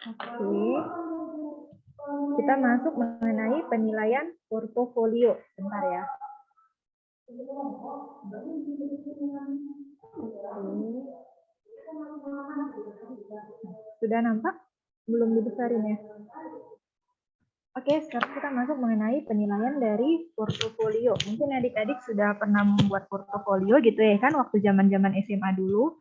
Oke. Kita masuk mengenai penilaian portofolio. Bentar ya. Sudah nampak? Belum dibesarin ya? Oke, sekarang kita masuk mengenai penilaian dari portofolio. Mungkin adik-adik sudah pernah membuat portofolio gitu ya kan, waktu zaman-zaman SMA dulu.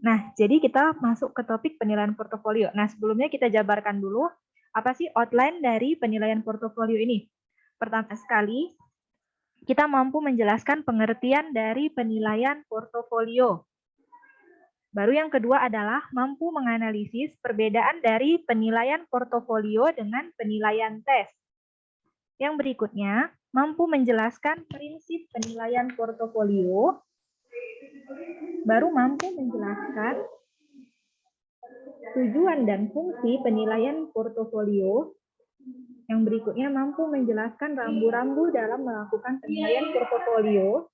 Nah, jadi kita masuk ke topik penilaian portofolio. Nah, sebelumnya kita jabarkan dulu, apa sih outline dari penilaian portofolio ini? Pertama sekali, kita mampu menjelaskan pengertian dari penilaian portofolio. Baru yang kedua adalah mampu menganalisis perbedaan dari penilaian portofolio dengan penilaian tes. Yang berikutnya, mampu menjelaskan prinsip penilaian portofolio. Baru mampu menjelaskan tujuan dan fungsi penilaian portofolio. Yang berikutnya mampu menjelaskan rambu-rambu dalam melakukan penilaian portofolio.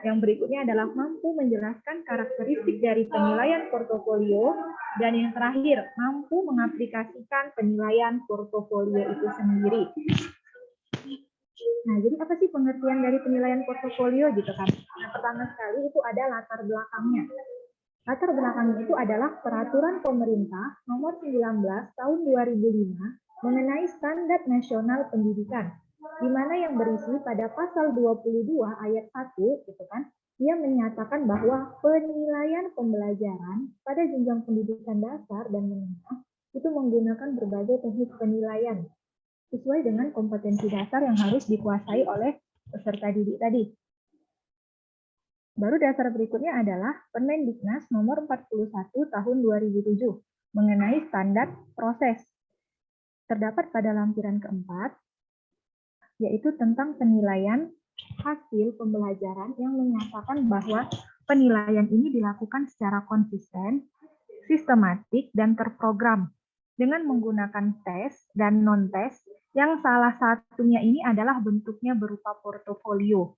Yang berikutnya adalah mampu menjelaskan karakteristik dari penilaian portofolio. Dan yang terakhir, mampu mengaplikasikan penilaian portofolio itu sendiri. Nah, jadi apa sih pengertian dari penilaian portofolio gitu kan? Nah, pertama sekali itu ada latar belakangnya. Latar belakangnya itu adalah Peraturan Pemerintah Nomor 19 Tahun 2005 mengenai Standar Nasional Pendidikan, di mana yang berisi pada pasal 22 ayat 1 gitu kan, dia menyatakan bahwa penilaian pembelajaran pada jenjang pendidikan dasar dan menengah itu menggunakan berbagai teknik penilaian sesuai dengan kompetensi dasar yang harus dikuasai oleh peserta didik tadi. Baru dasar berikutnya adalah Permendiknas nomor 41 tahun 2007 mengenai standar proses. Terdapat pada lampiran keempat, yaitu tentang penilaian hasil pembelajaran yang menyatakan bahwa penilaian ini dilakukan secara konsisten, sistematik, dan terprogram dengan menggunakan tes dan non-tes yang salah satunya ini adalah bentuknya berupa portofolio.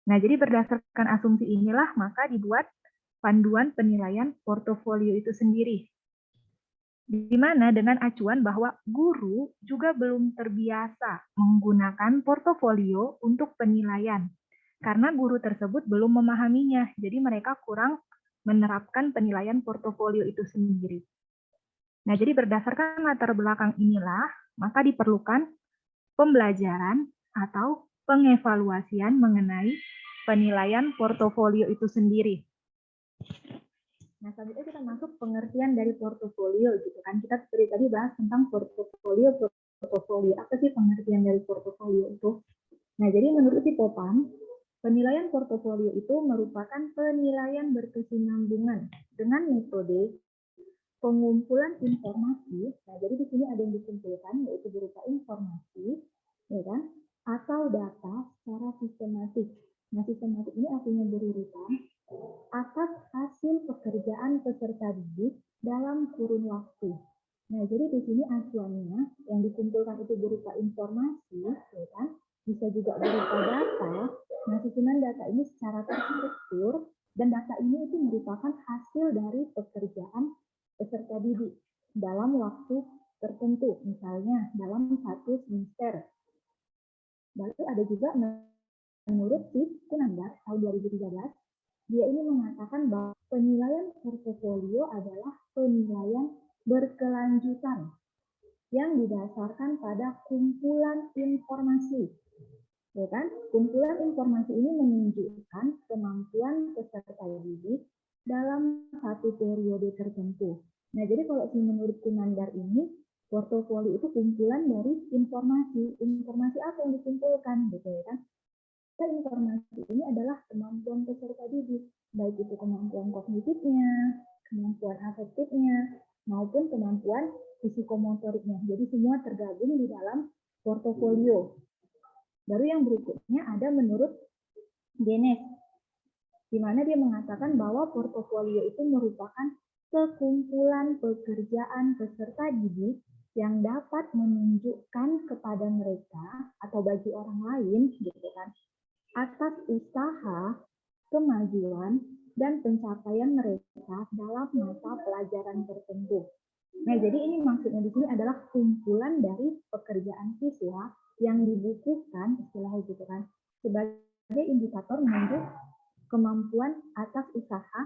Nah, jadi berdasarkan asumsi inilah maka dibuat panduan penilaian portofolio itu sendiri. Di mana dengan acuan bahwa guru juga belum terbiasa menggunakan portofolio untuk penilaian. Karena guru tersebut belum memahaminya, jadi mereka kurang menerapkan penilaian portofolio itu sendiri. Nah, jadi berdasarkan latar belakang inilah, maka diperlukan pembelajaran atau pengevaluasian mengenai penilaian portofolio itu sendiri. Nah, selanjutnya kita masuk pengertian dari portofolio gitu kan. Kita seperti tadi bahas tentang portofolio. Apa sih pengertian dari portofolio itu? Nah, jadi menurut Popam, penilaian portofolio itu merupakan penilaian berkesinambungan dengan metode pengumpulan informasi. Nah, jadi di sini ada yang dikumpulkan yaitu berupa informasi, ya kan, atau data secara sistematik. Nah, sistematik ini artinya berurutan atas hasil pekerjaan peserta didik dalam kurun waktu. Nah, jadi di sini acuannya yang dikumpulkan itu berupa informasi, ya kan, bisa juga berupa data. Nah, susunan data ini secara terstruktur dan data ini itu merupakan hasil dari pekerjaan peserta didik dalam waktu tertentu, misalnya dalam satu semester. Lalu ada juga menurut Kunandar tahun 2013, dia ini mengatakan bahwa penilaian portofolio adalah penilaian berkelanjutan yang didasarkan pada kumpulan informasi. Ya kan? Kumpulan informasi ini menunjukkan kemampuan peserta didik dalam satu periode tertentu. Nah, jadi kalau menurut Kunandar ini, portofolio itu kumpulan dari informasi. Informasi apa yang dikumpulkan, gitu ya kan? Informasi ini adalah kemampuan peserta didik, baik itu kemampuan kognitifnya, kemampuan afektifnya, maupun kemampuan psikomotoriknya. Jadi semua tergabung di dalam portofolio. Baru yang berikutnya ada menurut Genes, di mana dia mengatakan bahwa portofolio itu merupakan sekumpulan pekerjaan peserta didik yang dapat menunjukkan kepada mereka atau bagi orang lain, gitu kan, atas usaha, kemajuan, dan pencapaian mereka dalam masa pelajaran tertentu. Nah, jadi ini maksudnya di sini adalah kumpulan dari pekerjaan siswa yang dibukukan, istilahnya gitu kan, sebagai indikator menunjuk kemampuan atas usaha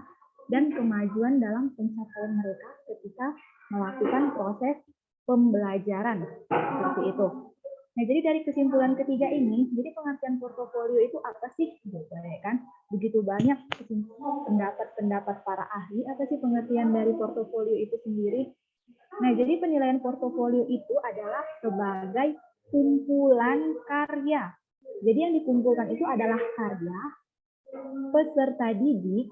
dan kemajuan dalam pencapaian mereka ketika melakukan proses pembelajaran seperti itu. Nah, jadi dari kesimpulan ketiga ini, jadi pengertian portofolio itu apa sih? Gitu, ya kan? Begitu banyak pendapat-pendapat para ahli, apa sih pengertian dari portofolio itu sendiri? Nah, jadi penilaian portofolio itu adalah sebagai kumpulan karya. Jadi yang dikumpulkan itu adalah karya peserta didik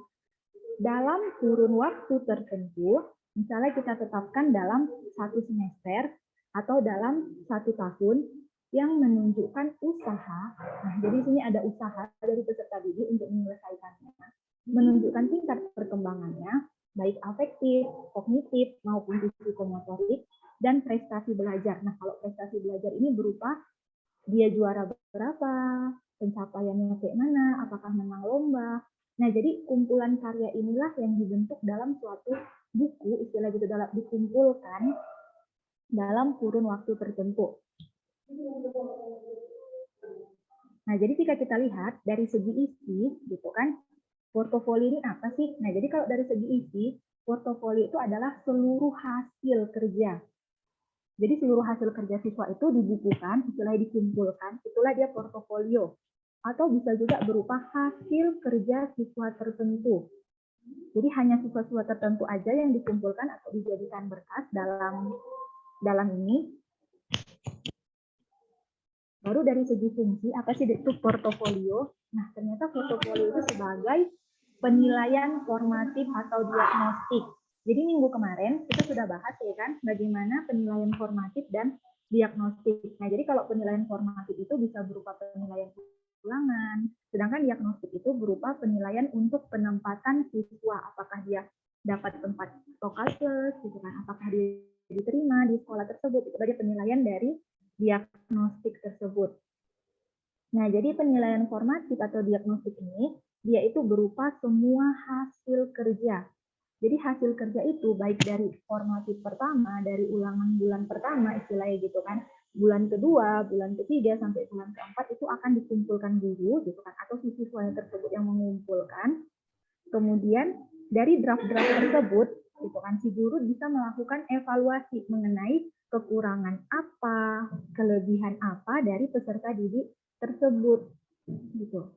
dalam kurun waktu tertentu, misalnya kita tetapkan dalam satu semester atau dalam satu tahun, yang menunjukkan usaha. Nah, jadi di sini ada usaha dari peserta didik untuk menyelesaikannya, menunjukkan tingkat perkembangannya, baik afektif, kognitif, maupun psikomotorik, dan prestasi belajar. Nah, kalau prestasi belajar ini berupa dia juara berapa, pencapaiannya kayak mana, apakah menang lomba. Nah, jadi kumpulan karya inilah yang dibentuk dalam suatu buku, istilah gitu, dalam dikumpulkan dalam kurun waktu tertentu. Nah, jadi jika kita lihat dari segi isi, gitu kan, portofolio ini apa sih? Nah, jadi kalau dari segi isi, portofolio itu adalah seluruh hasil kerja. Jadi seluruh hasil kerja siswa itu dibukukan, istilahnya dikumpulkan, itulah dia portofolio. Atau bisa juga berupa hasil kerja siswa tertentu. Jadi hanya siswa-siswa tertentu aja yang dikumpulkan atau dijadikan berkas dalam ini. Baru dari segi fungsi, apa sih itu portofolio? Nah, ternyata portofolio itu sebagai penilaian formatif atau diagnostik. Jadi minggu kemarin kita sudah bahas ya kan, bagaimana penilaian formatif dan diagnostik. Nah, jadi kalau penilaian formatif itu bisa berupa penilaian ulangan, sedangkan diagnostik itu berupa penilaian untuk penempatan siswa, apakah dia dapat tempat lokal plus, gitu kan, apakah dia diterima di sekolah tersebut, itu sebagai penilaian dari diagnostik tersebut. Nah, jadi penilaian formatif atau diagnostik ini, dia itu berupa semua hasil kerja. Jadi hasil kerja itu baik dari formatif pertama, dari ulangan bulan pertama, istilahnya gitu kan, bulan kedua, bulan ketiga, sampai bulan keempat itu akan dikumpulkan guru, gitu kan, atau siswa tersebut yang mengumpulkan. Kemudian dari draft-draft tersebut, gitu kan, si guru bisa melakukan evaluasi mengenai kekurangan apa, kelebihan apa dari peserta didik tersebut, gitu.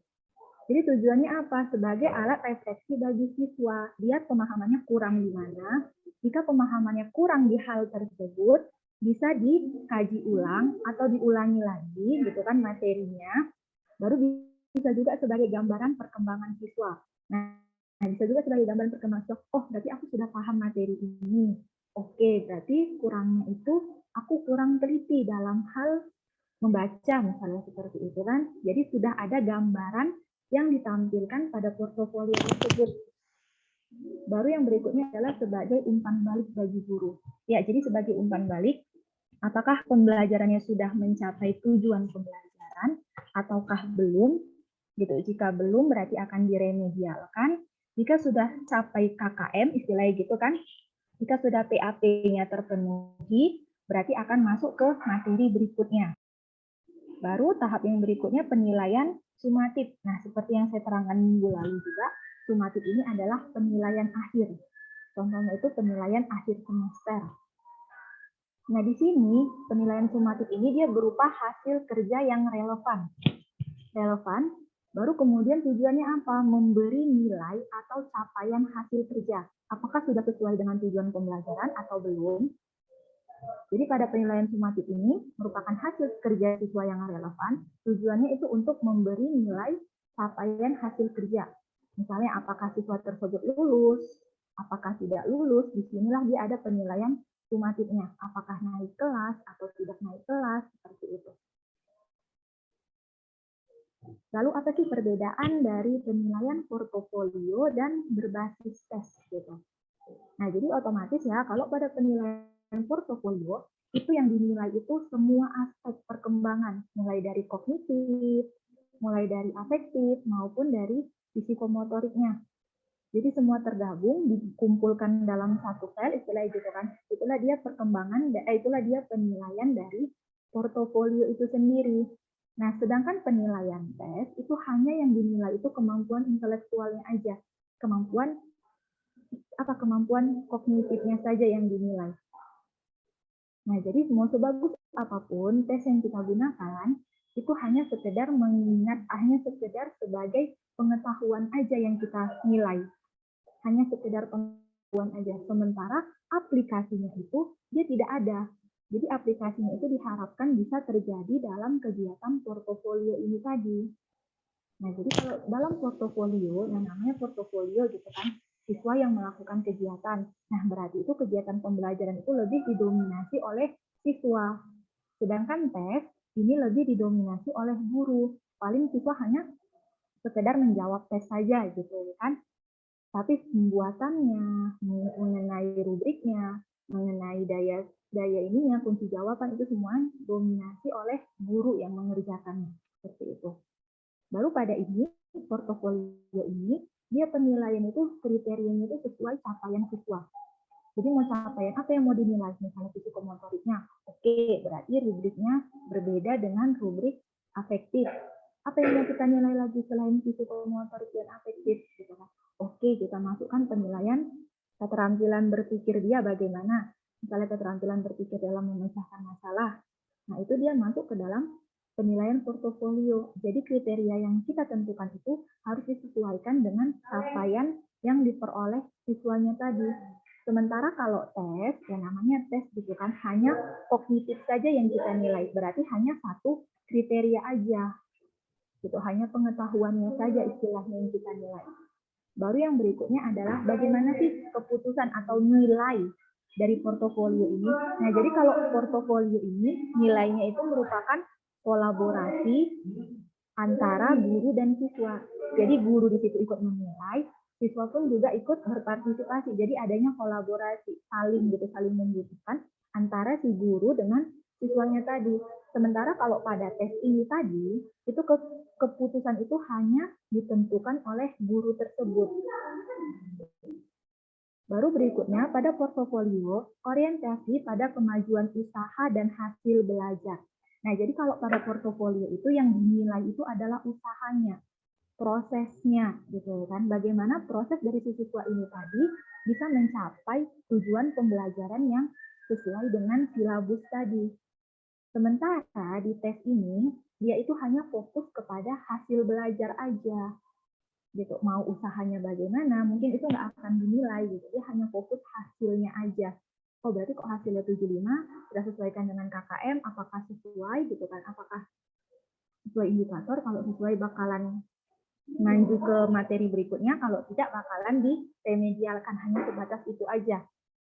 Jadi tujuannya apa? Sebagai alat refleksi bagi siswa, lihat pemahamannya kurang di mana. Jika pemahamannya kurang di hal tersebut, bisa dikaji ulang atau diulangi lagi, gitu kan, materinya. Baru bisa juga sebagai gambaran perkembangan siswa. Nah, bisa juga sebagai gambaran perkembangan siswa. Oh, berarti aku sudah paham materi ini. Oke, berarti kurangnya itu aku kurang teliti dalam hal membaca, misalnya seperti itu kan. Jadi sudah ada gambaran yang ditampilkan pada portofolio tersebut. Baru yang berikutnya adalah sebagai umpan balik bagi guru. Ya, jadi sebagai umpan balik, apakah pembelajarannya sudah mencapai tujuan pembelajaran ataukah belum? Gitu. Jika belum berarti akan diremedialkan. Jika sudah capai KKM, istilahnya gitu kan. Jika sudah PAP-nya terpenuhi, berarti akan masuk ke materi berikutnya. Baru tahap yang berikutnya penilaian sumatif. Nah, seperti yang saya terangkan minggu lalu juga, sumatif ini adalah penilaian akhir. Contohnya itu penilaian akhir semester. Nah, di sini penilaian sumatif ini dia berupa hasil kerja yang relevan. Relevan, baru kemudian tujuannya apa? Memberi nilai atau capaian hasil kerja. Apakah sudah sesuai dengan tujuan pembelajaran atau belum? Jadi pada penilaian sumatif ini merupakan hasil kerja siswa yang relevan. Tujuannya itu untuk memberi nilai capaian hasil kerja. Misalnya apakah siswa tersebut lulus, apakah tidak lulus, disinilah dia ada penilaian sumatifnya. Apakah naik kelas atau tidak naik kelas, seperti itu. Lalu apa sih perbedaan dari penilaian portofolio dan berbasis tes gitu. Nah, jadi otomatis ya kalau pada penilaian portofolio itu yang dinilai itu semua aspek perkembangan, mulai dari kognitif, mulai dari afektif maupun dari psikomotoriknya. Jadi semua tergabung dikumpulkan dalam satu file, istilahnya gitu kan. Itu itulah dia itulah dia penilaian dari portofolio itu sendiri. Nah, sedangkan penilaian tes itu hanya yang dinilai itu kemampuan intelektualnya aja, kemampuan kognitifnya saja yang dinilai. Nah, jadi mau sebagus apapun tes yang kita gunakan, itu hanya sekedar mengingat, hanya sekedar sebagai pengetahuan aja yang kita nilai. Hanya sekedar pengetahuan aja. Sementara aplikasinya itu dia tidak ada. Jadi aplikasinya itu diharapkan bisa terjadi dalam kegiatan portofolio ini tadi. Nah, jadi kalau dalam portofolio, yang namanya portofolio gitu kan, siswa yang melakukan kegiatan. Nah, berarti itu kegiatan pembelajaran itu lebih didominasi oleh siswa. Sedangkan tes ini lebih didominasi oleh guru. Paling siswa hanya sekedar menjawab tes saja gitu kan. Tapi pembuatannya, mengenai rubriknya, mengenai daya ininya, kunci jawaban itu semua dominasi oleh guru yang mengerjakannya. Seperti itu. Baru pada ini, portofolio ini, dia penilaian itu kriterianya itu sesuai capaian siswa. Jadi mau capaian apa yang mau dinilai? Misalnya psikomotoriknya. Oke, berarti rubriknya berbeda dengan rubrik afektif. Apa yang mau kita nilai lagi selain psikomotorik dan afektif? Gitu kan. Oke, kita masukkan penilaian keterampilan berpikir dia bagaimana. Misalnya keterampilan berpikir dalam memecahkan masalah. Nah, itu dia masuk ke dalam penilaian portofolio. Jadi kriteria yang kita tentukan itu harus disesuaikan dengan capaian yang diperoleh siswanya tadi. Sementara kalau tes, yang namanya tes gitu kan, hanya kognitif saja yang kita nilai. Berarti hanya satu kriteria aja. Gitu, hanya pengetahuannya saja istilahnya yang kita nilai. Baru yang berikutnya adalah bagaimana sih keputusan atau nilai dari portofolio ini. Nah, jadi kalau portofolio ini nilainya itu merupakan kolaborasi antara guru dan siswa. Jadi guru di situ ikut menilai, siswa pun juga ikut berpartisipasi. Jadi adanya kolaborasi, saling membutuhkan antara si guru dengan siswanya tadi. Sementara kalau pada tes ini tadi, itu keputusan itu hanya ditentukan oleh guru tersebut. Baru berikutnya, pada portofolio, orientasi pada kemajuan usaha dan hasil belajar. Nah, jadi kalau pada portofolio itu yang dinilai itu adalah usahanya, prosesnya, gitu kan. Bagaimana proses dari si siswa ini tadi bisa mencapai tujuan pembelajaran yang sesuai dengan silabus tadi. Sementara di tes ini, dia itu hanya fokus kepada hasil belajar aja. Gitu, mau usahanya bagaimana, mungkin itu nggak akan dinilai, gitu. Dia hanya fokus hasilnya aja. Oh, berarti kok hasilnya 75, sudah sesuaikan dengan KKM, apakah sesuai, gitu kan, apakah sesuai indikator, kalau sesuai bakalan maju ke materi berikutnya, kalau tidak bakalan diremedialkan, hanya sebatas itu aja.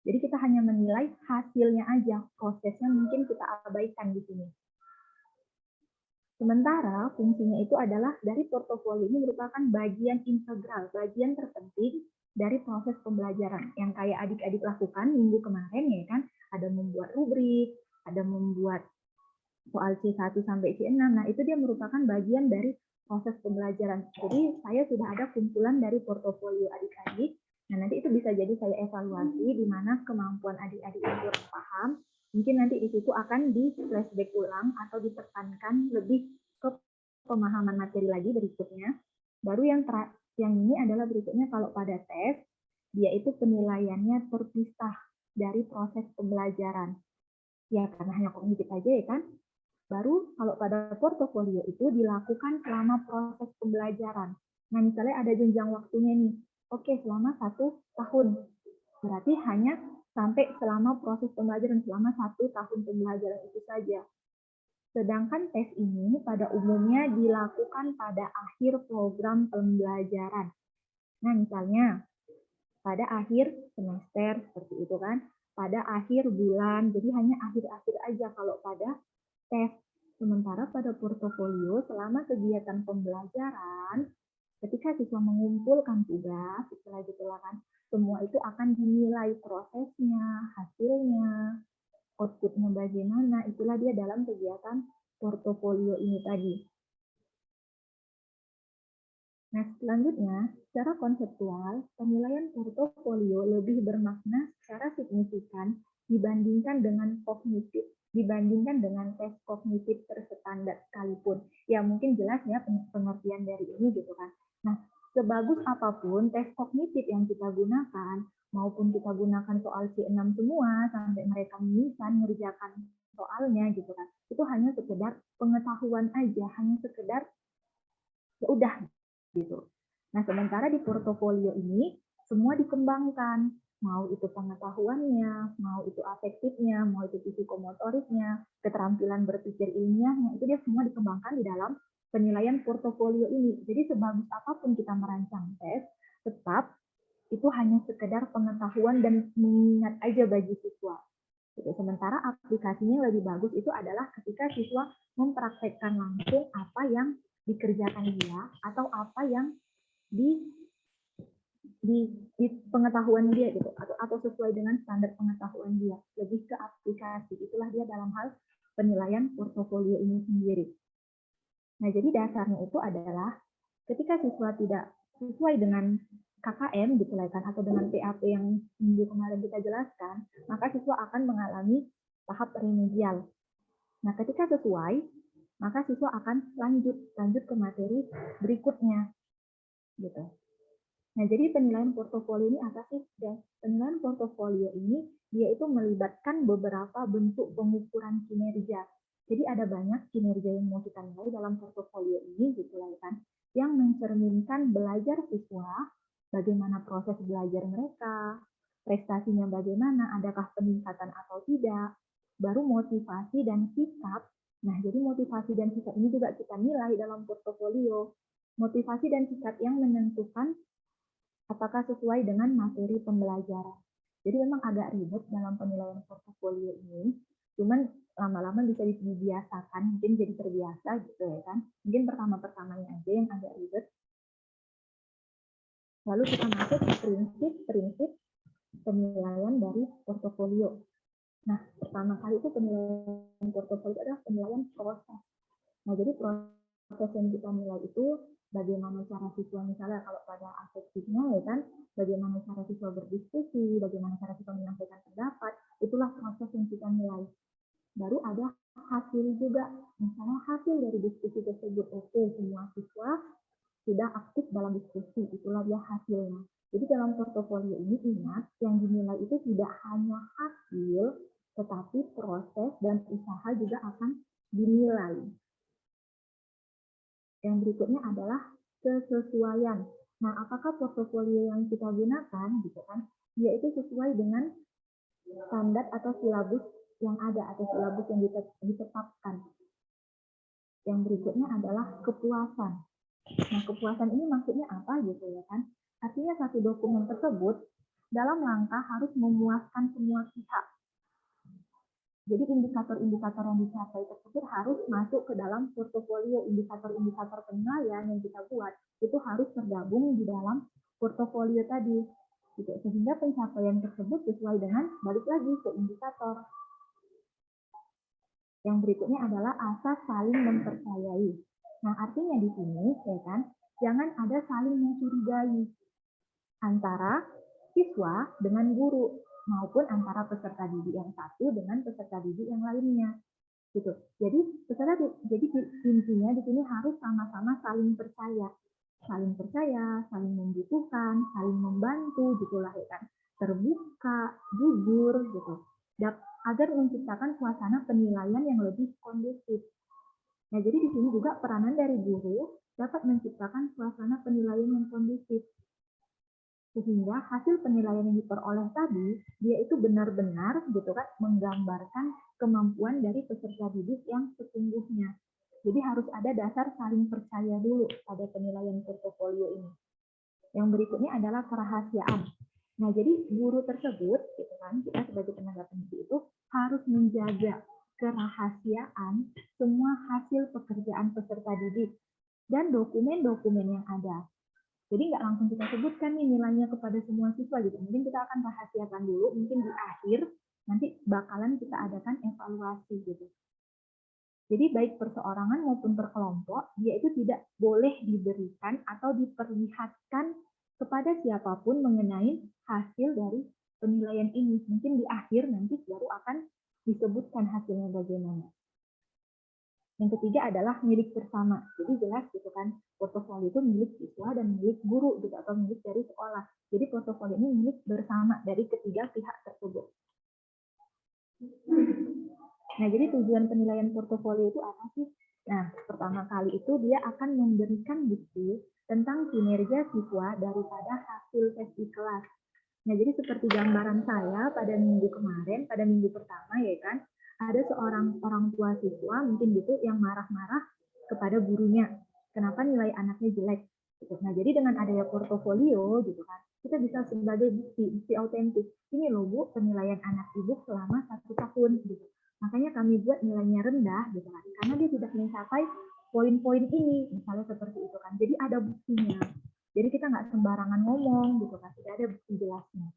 Jadi kita hanya menilai hasilnya aja, prosesnya mungkin kita abaikan di sini. Sementara fungsinya itu adalah dari portofolio ini merupakan bagian integral, bagian terpenting dari proses pembelajaran yang kayak adik-adik lakukan minggu kemarin ya kan, ada membuat rubrik, ada membuat soal C1 sampai C6. Nah, itu dia merupakan bagian dari proses pembelajaran. Jadi saya sudah ada kumpulan dari portofolio adik-adik. Nah, nanti itu bisa jadi saya evaluasi di mana kemampuan adik-adik yang kurang paham. Mungkin nanti di situ akan di flashback ulang atau ditekankan lebih ke pemahaman materi lagi berikutnya. Baru yang ini adalah berikutnya kalau pada tes, dia itu penilaiannya terpisah dari proses pembelajaran. Ya, karena hanya kognitif aja ya kan. Baru kalau pada portofolio itu dilakukan selama proses pembelajaran. Nah, misalnya ada jenjang waktunya nih. Oke, selama 1 tahun. Berarti hanya sampai selama proses pembelajaran, selama 1 tahun pembelajaran itu saja. Sedangkan tes ini pada umumnya dilakukan pada akhir program pembelajaran. Nah, misalnya pada akhir semester, seperti itu kan. Pada akhir bulan, jadi hanya akhir-akhir aja kalau pada tes. Sementara pada portofolio, selama kegiatan pembelajaran, ketika siswa mengumpulkan tugas, setelah gitulah kan, semua itu akan dinilai prosesnya, hasilnya, outputnya bagaimana, itulah dia dalam kegiatan portofolio ini tadi. Nah, selanjutnya, secara konseptual, penilaian portofolio lebih bermakna secara signifikan dibanding dibandingkan dengan tes kognitif terstandar sekalipun. Ya mungkin jelas ya pengertian dari ini gitu kan. Nah, sebagus apapun tes kognitif yang kita gunakan, maupun kita gunakan soal C6 semua sampai mereka mimisan mengerjakan soalnya gitu kan, itu hanya sekedar pengetahuan aja, hanya sekedar ya udah gitu. Nah, sementara di portofolio ini semua dikembangkan, mau itu pengetahuannya, mau itu afektifnya, mau itu psikomotoriknya, keterampilan berpikir ilmiahnya, itu dia semua dikembangkan di dalam penilaian portofolio ini. Jadi sebagus apapun kita merancang tes, tetap itu hanya sekedar pengetahuan dan mengingat aja bagi siswa. Sementara aplikasinya yang lebih bagus itu adalah ketika siswa mempraktekkan langsung apa yang dikerjakan dia atau apa yang di pengetahuan dia gitu, atau sesuai dengan standar pengetahuan dia, lebih ke aplikasi. Itulah dia dalam hal penilaian portofolio ini sendiri. Nah, jadi dasarnya itu adalah ketika siswa tidak sesuai dengan KKM gitu atau dengan PAP yang minggu kemarin kita jelaskan, maka siswa akan mengalami tahap remedial. Nah, ketika sesuai, maka siswa akan lanjut ke materi berikutnya gitu. Nah, jadi penilaian portofolio ini apa sih? Dan penilaian portofolio ini dia itu melibatkan beberapa bentuk pengukuran kinerja. Jadi ada banyak kinerja yang mau kita nilai dalam portofolio ini gitu kan, yang mencerminkan belajar siswa, bagaimana proses belajar mereka, prestasinya bagaimana, adakah peningkatan atau tidak, baru motivasi dan sikap. Nah, jadi motivasi dan sikap ini juga kita nilai dalam portofolio. Motivasi dan sikap yang menentukan apakah sesuai dengan materi pembelajaran. Jadi memang agak ribet dalam penilaian portofolio ini, cuman lama-lama bisa dibiasakan, mungkin jadi terbiasa gitu ya kan. Mungkin pertama-pertamanya aja yang agak ribet. Lalu kita masuk ke prinsip penilaian dari portofolio. Nah, pertama kali itu penilaian portofolio adalah penilaian proses. Nah, jadi proses yang kita nilai itu bagaimana cara siswa, misalnya kalau pada afektifnya ya kan, bagaimana cara siswa berdiskusi, bagaimana cara siswa menyampaikan pendapat, itulah proses yang kita nilai. Baru ada hasil juga, misalnya hasil dari diskusi tersebut, oke, semua siswa sudah aktif dalam diskusi, itulah dia hasilnya. Jadi dalam portofolio ini ingat, yang dinilai itu tidak hanya hasil, tetapi proses dan usaha juga akan dinilai. Yang berikutnya adalah kesesuaian. Nah, apakah portofolio yang kita gunakan, gitu kan, dia itu sesuai dengan standar atau silabus yang ada atau silabus yang ditetapkan. Yang berikutnya adalah kepuasan. Nah, kepuasan ini maksudnya apa gitu ya kan? Artinya satu dokumen tersebut dalam langkah harus memuaskan semua pihak. Jadi indikator-indikator yang dicapai tersebut harus masuk ke dalam portofolio. Indikator-indikator penilaian yang kita buat itu harus tergabung di dalam portofolio tadi. Gitu. Sehingga pencapaian tersebut sesuai dengan balik lagi ke indikator. Yang berikutnya adalah asas saling mempercayai. Nah, artinya di sini ya kan, jangan ada saling mencurigai antara siswa dengan guru maupun antara peserta didik yang satu dengan peserta didik yang lainnya. Gitu. Jadi intinya di sini harus sama-sama saling percaya, saling membutuhkan, saling membantu, gitulah ya kan. Terbuka, jujur, gitu. Agar menciptakan suasana penilaian yang lebih kondusif. Nah, jadi di sini juga peranan dari guru dapat menciptakan suasana penilaian yang kondusif. Sehingga hasil penilaian yang diperoleh tadi, dia itu benar-benar gitu kan menggambarkan kemampuan dari peserta didik yang sesungguhnya. Jadi harus ada dasar saling percaya dulu pada penilaian portofolio ini. Yang berikutnya adalah kerahasiaan. Nah, jadi guru tersebut, gitu kan, kita sebagai tenaga pendidik itu harus menjaga kerahasiaan semua hasil pekerjaan peserta didik dan dokumen-dokumen yang ada. Jadi nggak langsung kita sebutkan nih nilainya kepada semua siswa gitu. Mungkin kita akan rahasiakan dulu, mungkin di akhir nanti bakalan kita adakan evaluasi gitu. Jadi baik perseorangan maupun perkelompok, dia itu tidak boleh diberikan atau diperlihatkan kepada siapapun mengenai hasil dari penilaian ini. Mungkin di akhir nanti baru akan disebutkan hasilnya bagaimana. Yang ketiga adalah milik bersama. Jadi jelas gitu kan, portofolio itu milik siswa dan milik guru gitu, atau milik dari sekolah. Jadi portofolio ini milik bersama dari ketiga pihak tersebut. Nah, jadi tujuan penilaian portofolio itu apa sih? Nah, pertama kali itu dia akan memberikan bukti tentang kinerja siswa daripada hasil tes di kelas. Nah, jadi seperti gambaran saya pada minggu kemarin, pada minggu pertama ya kan, ada seorang orang tua siswa mungkin gitu yang marah-marah kepada gurunya. Kenapa nilai anaknya jelek? Nah, jadi dengan adanya portofolio gitu kan, kita bisa sebagai bukti autentik. Ini loh Bu, penilaian anak Ibu selama 1 tahun gitu. Makanya kami buat nilainya rendah gitu kan, karena dia tidak mencapai poin-poin ini, misalnya seperti itu kan. Jadi ada buktinya. Jadi kita nggak sembarangan ngomong gitu kan, tidak ada bukti jelasnya.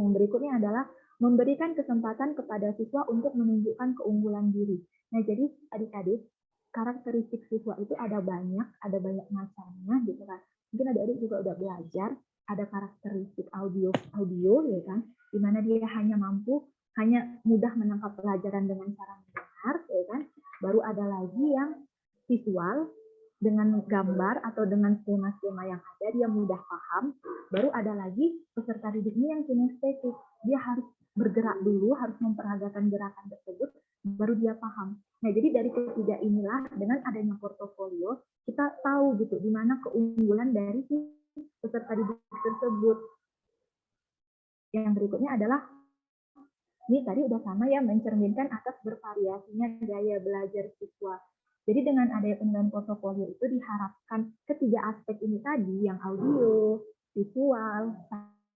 Yang berikutnya adalah memberikan kesempatan kepada siswa untuk menunjukkan keunggulan diri. Nah, jadi adik-adik, karakteristik siswa itu ada banyak macamnya gitu kan. Mungkin adik-adik juga udah belajar, ada karakteristik audio ya kan, di mana dia hanya mudah menangkap pelajaran dengan cara mendengar, ya kan. Baru ada lagi yang visual, dengan gambar atau dengan skema-skema yang ada dia mudah paham. Baru ada lagi peserta didik ini yang kinestetik, dia harus bergerak dulu, harus memperagakan gerakan tersebut, baru dia paham. Nah, jadi dari ketiga inilah dengan adanya portofolio kita tahu gitu di mana keunggulan dari peserta didik tersebut. Yang berikutnya adalah ini tadi udah sama ya, mencerminkan atas bervariasinya gaya belajar siswa. Jadi dengan adanya penilaian portofolio itu diharapkan ketiga aspek ini tadi, yang audio, visual,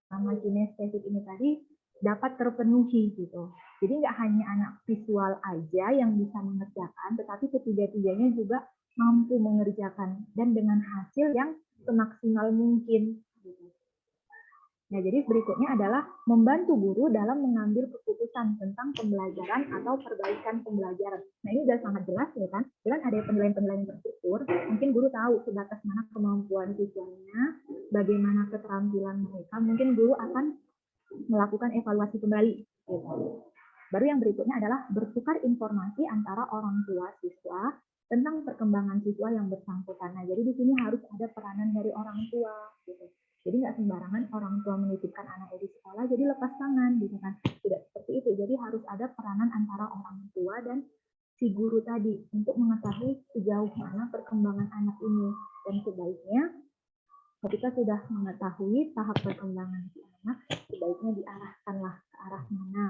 sama kinestetik ini tadi dapat terpenuhi gitu. Jadi nggak hanya anak visual aja yang bisa mengerjakan, tetapi ketiga-tiganya juga mampu mengerjakan dan dengan hasil yang semaksimal mungkin. Nah, jadi berikutnya adalah membantu guru dalam mengambil keputusan tentang pembelajaran atau perbaikan pembelajaran. Nah, ini sudah sangat jelas ya kan? Dengan ada penilaian-penilaian terstruktur, mungkin guru tahu sebatas mana kemampuan siswanya, bagaimana keterampilan mereka, mungkin guru akan melakukan evaluasi kembali. Gitu. Baru yang berikutnya adalah bertukar informasi antara orang tua siswa tentang perkembangan siswa yang bersangkutan. Nah, jadi di sini harus ada peranan dari orang tua. Gitu. Jadi nggak sembarangan orang tua menitipkan anaknya di sekolah, jadi lepas tangan, gitu kan? Tidak seperti itu. Jadi harus ada peranan antara orang tua dan si guru tadi untuk mengetahui sejauh mana perkembangan anak ini. Dan sebaiknya ketika sudah mengetahui tahap perkembangan si anak, sebaiknya diarahkanlah ke arah mana.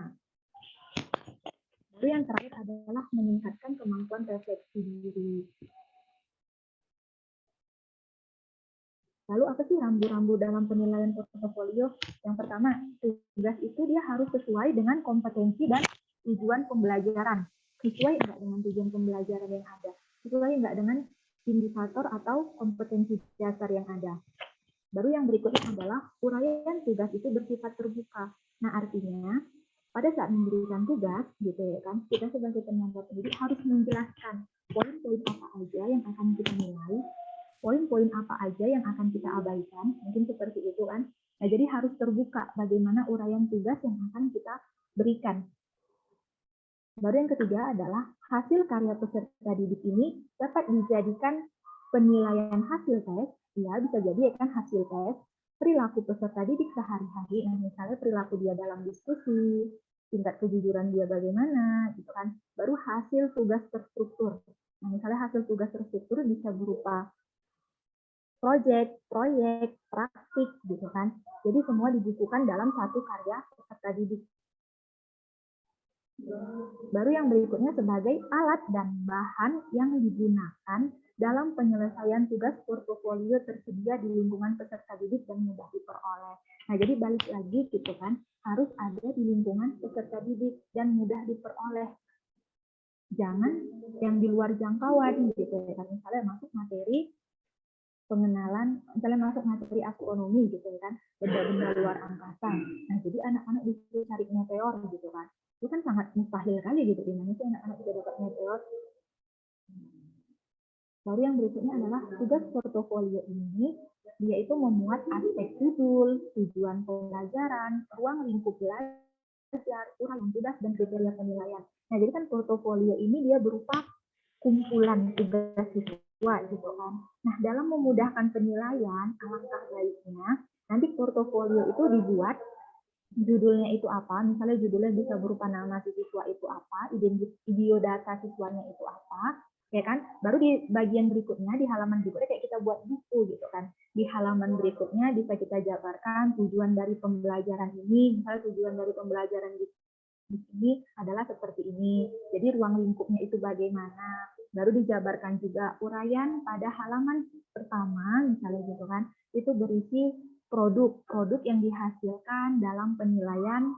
Lalu yang terakhir adalah meningkatkan kemampuan refleksi diri. Lalu apa sih rambu-rambu dalam penilaian portofolio? Yang pertama, tugas itu dia harus sesuai dengan kompetensi dan tujuan pembelajaran. Sesuai enggak dengan tujuan pembelajaran yang ada? Sesuai enggak dengan indikator atau kompetensi dasar yang ada? Baru yang berikutnya adalah uraian tugas itu bersifat terbuka. Nah, artinya pada saat memberikan tugas, gitu ya kan, kita sebagai penyangga pendidik harus menjelaskan poin-poin apa aja yang akan kita nilai, poin-poin apa aja yang akan kita abaikan, mungkin seperti itu kan. Nah, jadi harus terbuka bagaimana uraian tugas yang akan kita berikan. Baru yang ketiga adalah hasil karya peserta didik ini dapat dijadikan penilaian hasil tes, ya bisa jadi ya kan hasil tes, perilaku peserta didik sehari-hari, misalnya perilaku dia dalam diskusi, tingkat kejujuran dia bagaimana, gitu kan. Baru hasil tugas terstruktur. Nah, misalnya hasil tugas terstruktur bisa berupa proyek, praktik, gitu kan. Jadi semua dibukukan dalam satu karya peserta didik. Baru yang berikutnya sebagai alat dan bahan yang digunakan dalam penyelesaian tugas portofolio tersedia di lingkungan peserta didik dan mudah diperoleh. Nah, jadi balik lagi gitu kan, harus ada di lingkungan peserta didik dan mudah diperoleh. Jangan yang di luar jangkauan gitu ya kan. Misalnya masuk materi pengenalan, misalnya masuk materi astronomi gitu kan, benda-benda luar angkasa. Nah, jadi anak-anak disuruh cari meteor gitu kan. Itu kan sangat mustahil kali gitu, di mana sih anak-anak bisa dapat meteor. Baru yang berikutnya adalah tugas portofolio ini dia itu memuat aspek judul, tujuan pembelajaran, ruang lingkup belajar, uraian tugas, dan kriteria penilaian. Nah, jadi kan portofolio ini dia berupa kumpulan tugas siswa gitu kan. Nah, dalam memudahkan penilaian, alangkah baiknya nanti portofolio itu dibuat judulnya itu apa, misalnya judulnya bisa berupa nama siswa itu apa, biodata siswanya itu apa, ya kan? Baru di bagian berikutnya, di halaman berikutnya kayak kita buat buku gitu kan. Di halaman berikutnya bisa kita jabarkan tujuan dari pembelajaran ini, misalnya tujuan dari pembelajaran di sini adalah seperti ini. Jadi ruang lingkupnya itu bagaimana. Baru dijabarkan juga uraian pada halaman pertama, misalnya gitu kan, itu berisi produk yang dihasilkan dalam penilaian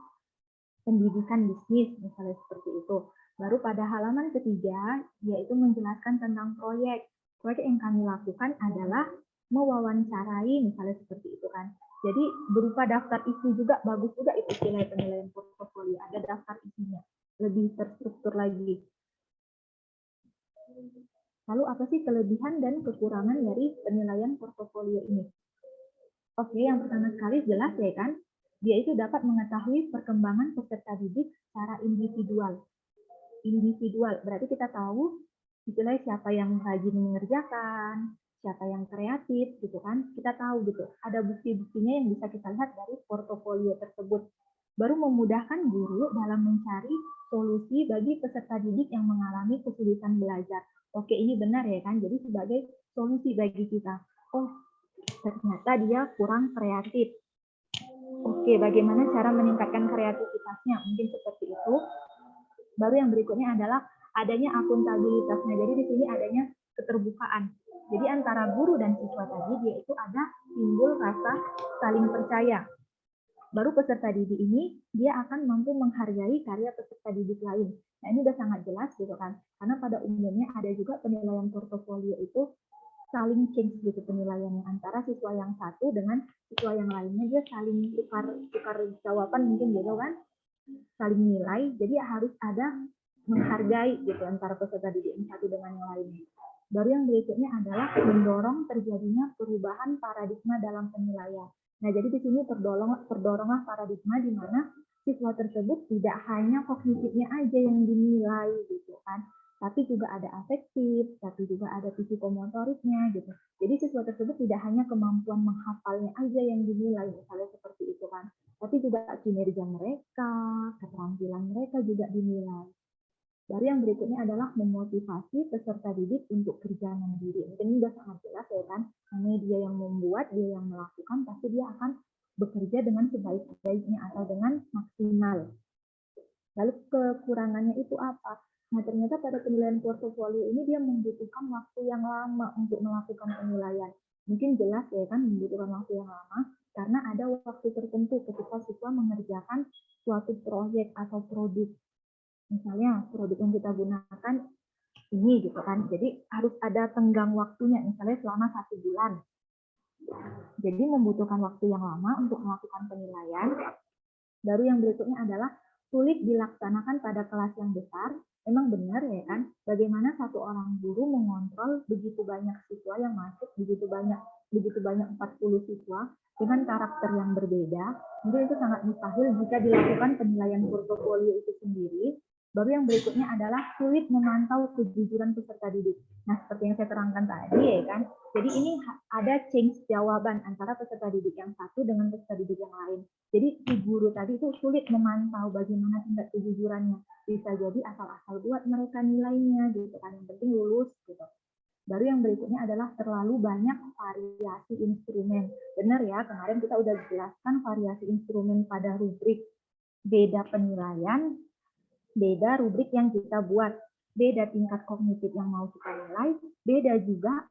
pendidikan bisnis, misalnya seperti itu. Baru pada halaman ketiga, yaitu menjelaskan tentang proyek. Proyek yang kami lakukan adalah mewawancarai, misalnya seperti itu kan. Jadi berupa daftar isi juga, bagus juga itu penilaian portofolio. Ada daftar isinya, lebih terstruktur lagi. Lalu apa sih kelebihan dan kekurangan dari penilaian portofolio ini? Oke, yang pertama sekali jelas ya kan, dia itu dapat mengetahui perkembangan peserta didik secara individual. Individual, berarti kita tahu istilahnya siapa yang rajin mengerjakan, siapa yang kreatif gitu kan, kita tahu gitu. Ada bukti-buktinya yang bisa kita lihat dari portofolio tersebut. Baru memudahkan guru dalam mencari solusi bagi peserta didik yang mengalami kesulitan belajar. Oke, ini benar ya kan, jadi sebagai solusi bagi kita. Oh, ternyata dia kurang kreatif. Oke, bagaimana cara meningkatkan kreativitasnya? Mungkin seperti itu. Baru yang berikutnya adalah adanya akuntabilitasnya. Jadi di sini adanya keterbukaan. Jadi antara guru dan siswa tadi dia itu ada timbul rasa saling percaya. Baru peserta didik ini dia akan mampu menghargai karya peserta didik lain. Nah, ini udah sangat jelas gitu kan. Karena pada umumnya ada juga penilaian portofolio itu saling change gitu penilaiannya antara siswa yang satu dengan siswa yang lainnya, dia saling tukar jawaban mungkin gitu kan, saling nilai. Jadi harus ada menghargai gitu antara peserta didik yang satu dengan yang lainnya. Baru yang berikutnya adalah mendorong terjadinya perubahan paradigma dalam penilaian. Nah, jadi di sini terdoronglah paradigma di mana siswa tersebut tidak hanya kognitifnya aja yang dinilai gitu kan, tapi juga ada afektif, tapi juga ada psikomotoriknya gitu. Jadi siswa tersebut tidak hanya kemampuan menghafalnya aja yang dinilai, misalnya seperti itu kan, tapi juga kinerja mereka, keterampilan mereka juga dinilai. Baru yang berikutnya adalah memotivasi peserta didik untuk kerja mandiri. Ini sudah sangat jelas ya kan, hanya dia yang membuat, dia yang melakukan, pasti dia akan bekerja dengan sebaik-baiknya atau dengan maksimal. Lalu kekurangannya itu apa? Nah, ternyata pada penilaian portofolio ini dia membutuhkan waktu yang lama untuk melakukan penilaian. Mungkin jelas ya kan, membutuhkan waktu yang lama karena ada waktu tertentu ketika siswa mengerjakan suatu proyek atau produk. Misalnya produk yang kita gunakan ini gitu kan, jadi harus ada tenggang waktunya, misalnya selama 1 bulan. Jadi membutuhkan waktu yang lama untuk melakukan penilaian. Baru yang berikutnya adalah sulit dilaksanakan pada kelas yang besar. Memang benar ya kan, bagaimana satu orang guru mengontrol begitu banyak siswa yang masuk, begitu banyak 40 siswa dengan karakter yang berbeda. Mungkin itu sangat mustahil jika dilakukan penilaian portofolio itu sendiri. Baru yang berikutnya adalah sulit memantau kejujuran peserta didik. Nah, seperti yang saya terangkan tadi ya kan. Jadi ini ada change jawaban antara peserta didik yang satu dengan peserta didik yang lain. Jadi si guru tadi itu sulit memantau bagaimana tingkat kejujurannya. Bisa jadi asal-asal buat mereka nilainya gitu kan. Yang penting lulus gitu. Baru yang berikutnya adalah terlalu banyak variasi instrumen. Benar ya, kemarin kita udah jelaskan variasi instrumen pada rubrik. Beda penilaian, beda rubrik yang kita buat, beda tingkat kognitif yang mau kita nilai, beda juga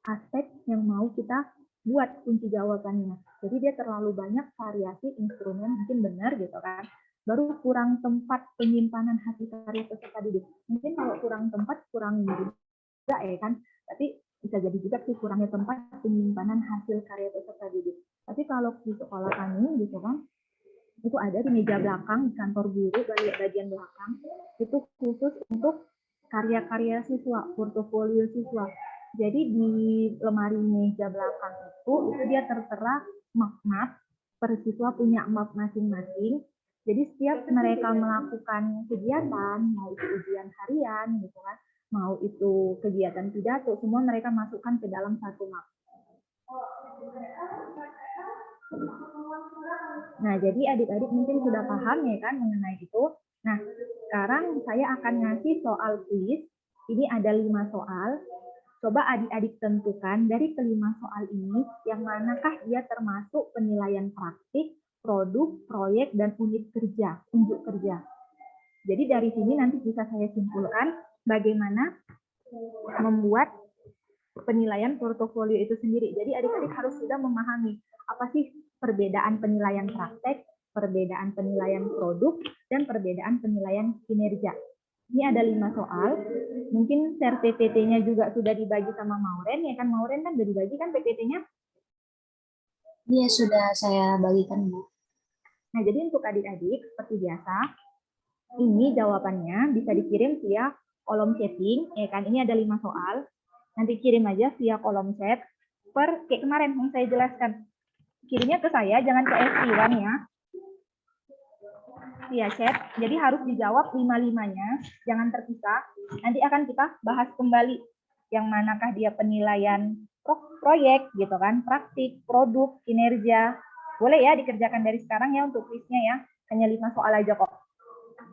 aspek yang mau kita buat kunci jawabannya. Jadi dia terlalu banyak variasi instrumen, mungkin benar gitu kan. Baru kurang tempat penyimpanan hasil karya peserta didik. Mungkin kalau kurang tempat, kurang juga ya kan. Tapi bisa jadi juga sih kurangnya tempat penyimpanan hasil karya peserta didik. Tapi kalau di sekolah kami gitu kan, itu ada di meja belakang di kantor guru, bagian belakang itu khusus untuk karya-karya siswa, portofolio siswa. Jadi di lemari meja belakang itu dia tertera map-map, per siswa punya map masing-masing. Jadi setiap mereka melakukan kegiatan, mau itu ujian harian gitu kan, mau itu kegiatan pidato, semua mereka masukkan ke dalam satu map. Nah, jadi adik-adik mungkin sudah paham ya kan mengenai itu. Nah, sekarang saya akan ngasih soal kuis. Ini ada 5 soal. Coba adik-adik tentukan dari kelima soal ini, yang manakah dia termasuk penilaian praktik, produk, proyek, dan unit kerja, unjuk kerja. Jadi dari sini nanti bisa saya simpulkan bagaimana membuat penilaian portofolio itu sendiri. Jadi adik-adik harus sudah memahami apa sih perbedaan penilaian praktek, perbedaan penilaian produk, dan perbedaan penilaian kinerja. Ini ada 5 soal. Mungkin share PPT-nya juga sudah dibagi sama Mauren, ya kan? Mauren kan sudah dibagi kan PPT-nya? Iya, sudah saya bagikan, Bu. Nah, jadi untuk adik-adik, seperti biasa, ini jawabannya bisa dikirim via kolom chatting, ya kan? Ini ada 5 soal. Nanti kirim aja via kolom chat kayak kemarin yang saya jelaskan. Kirimnya ke saya, jangan ke everyone ya. Via chat, jadi harus dijawab 5-5-nya, jangan terpisah. Nanti akan kita bahas kembali yang manakah dia penilaian proyek gitu kan, praktik, produk, kinerja. Boleh ya dikerjakan dari sekarang ya untuk kuisnya ya. Hanya 5 soal aja kok.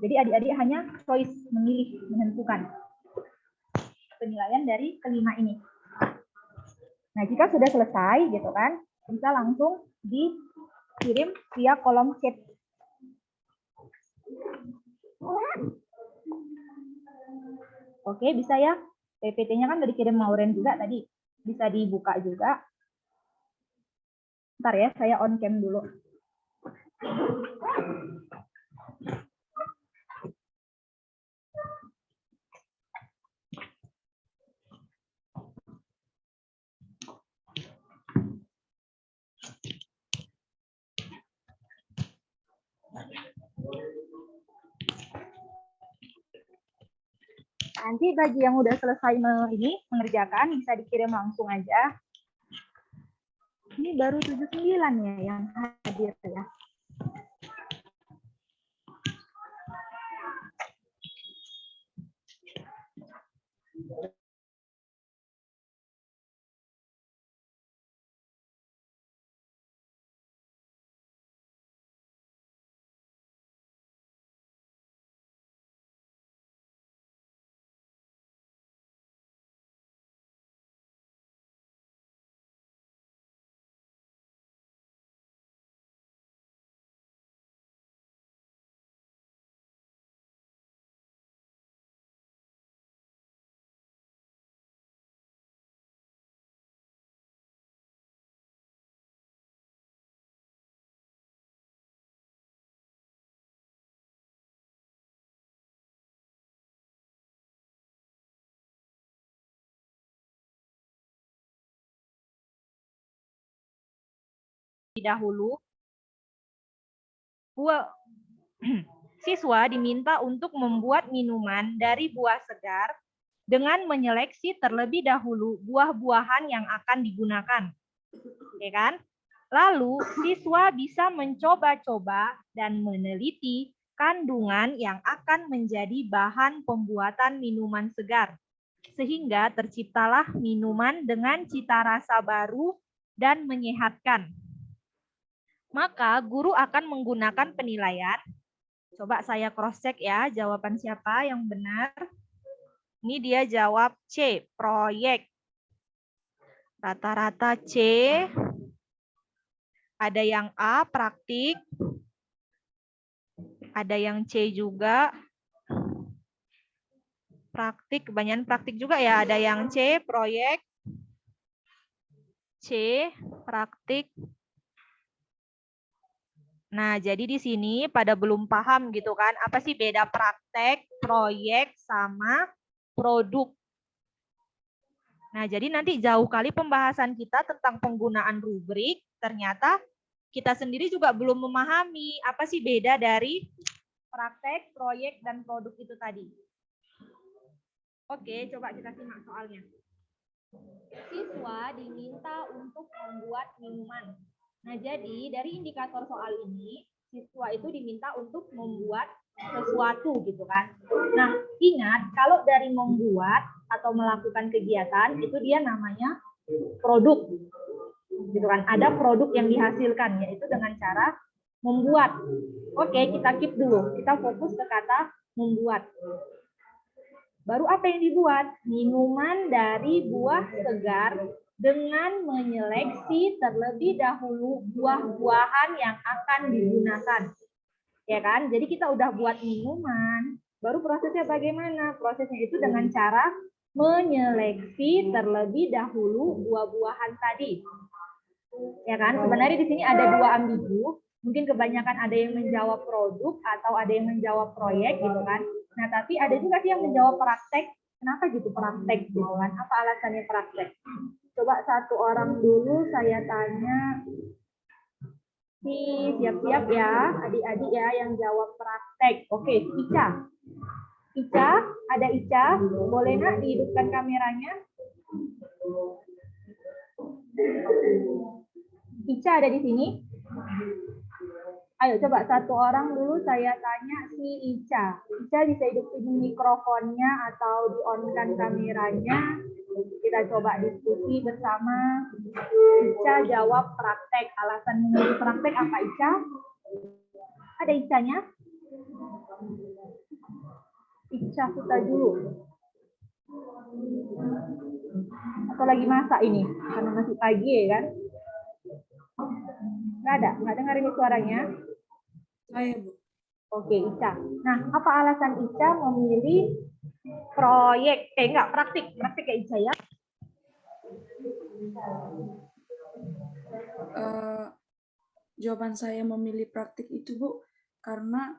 Jadi adik-adik hanya choice, memilih, menentukan penilaian dari kelima ini. Nah, jika sudah selesai gitu kan, bisa langsung dikirim via kolom chat. Oke, bisa ya. PPT-nya kan udah dikirim Mauren juga tadi. Bisa dibuka juga. Ntar ya, saya on cam dulu. Nanti bagi yang udah selesai mengerjakan, bisa dikirim langsung aja. Ini baru 79 ya yang hadir ya. Dahulu, siswa diminta untuk membuat minuman dari buah segar dengan menyeleksi terlebih dahulu buah-buahan yang akan digunakan. Ya kan? Lalu, siswa bisa mencoba-coba dan meneliti kandungan yang akan menjadi bahan pembuatan minuman segar, sehingga terciptalah minuman dengan cita rasa baru dan menyehatkan. Maka guru akan menggunakan penilaian. Coba saya cross-check ya, jawaban siapa yang benar. Ini dia jawab C, proyek. Rata-rata C. Ada yang A, praktik. Ada yang C juga. Praktik, kebanyakan praktik juga ya. Ada yang C, proyek. C, praktik. Nah, jadi di sini pada belum paham gitu kan, apa sih beda praktek, proyek, sama produk. Nah, jadi nanti jauh kali pembahasan kita tentang penggunaan rubrik, ternyata kita sendiri juga belum memahami apa sih beda dari praktek, proyek, dan produk itu tadi. Oke, coba kita simak soalnya. Siswa diminta untuk membuat minuman. Nah, jadi dari indikator soal ini, siswa itu diminta untuk membuat sesuatu gitu kan. Nah, ingat kalau dari membuat atau melakukan kegiatan itu dia namanya produk. Gitu kan. Ada produk yang dihasilkan yaitu dengan cara membuat. Oke, kita keep dulu. Kita fokus ke kata membuat. Baru apa yang dibuat? Minuman dari buah segar dengan menyeleksi terlebih dahulu buah-buahan yang akan digunakan. Ya kan? Jadi kita udah buat minuman, baru prosesnya bagaimana? Prosesnya itu dengan cara menyeleksi terlebih dahulu buah-buahan tadi. Ya kan? Sebenarnya di sini ada dua ambigu. Mungkin kebanyakan ada yang menjawab produk atau ada yang menjawab proyek gitu kan. Nah, tapi ada juga sih yang menjawab praktek. Kenapa gitu praktek gitu kan? Apa alasannya praktek? Coba satu orang dulu saya tanya. Siap-siap ya, adik-adik ya yang jawab praktek. Oke, Ica. Ica, ada Ica? Boleh nak dihidupkan kameranya? Ica ada di sini? Ayo coba satu orang dulu saya tanya si Ica. Ica bisa hidupin mikrofonnya atau di-on-kan kameranya. Kita coba diskusi bersama. Ica jawab praktek. Alasan memilih praktek apa Ica? Ada Icanya? Ica kita dulu. Atau lagi masak ini? Karena masih pagi ya kan? Nggak dengar ini suaranya? Saya, Bu. Oke, Ica. Nah, apa alasan Ica memilih proyek? Praktik ya Ica ya? Jawaban saya memilih praktik itu, Bu, karena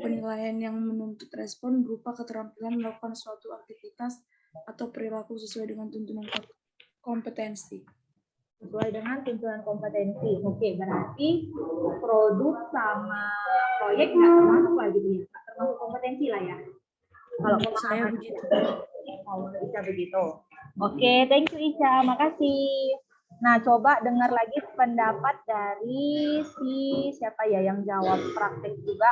penilaian yang menuntut respon berupa keterampilan melakukan suatu aktivitas atau perilaku sesuai dengan tuntunan kompetensi. Sesuai dengan tuntunan kompetensi. Oke, berarti produk sama proyek nggak termasuk lah gitu ya, nggak termasuk kompetensi lah ya. Kalau saya begitu. Ica begitu. Oke, thank you Ica, makasih. Nah, coba dengar lagi pendapat dari siapa ya yang jawab praktek juga.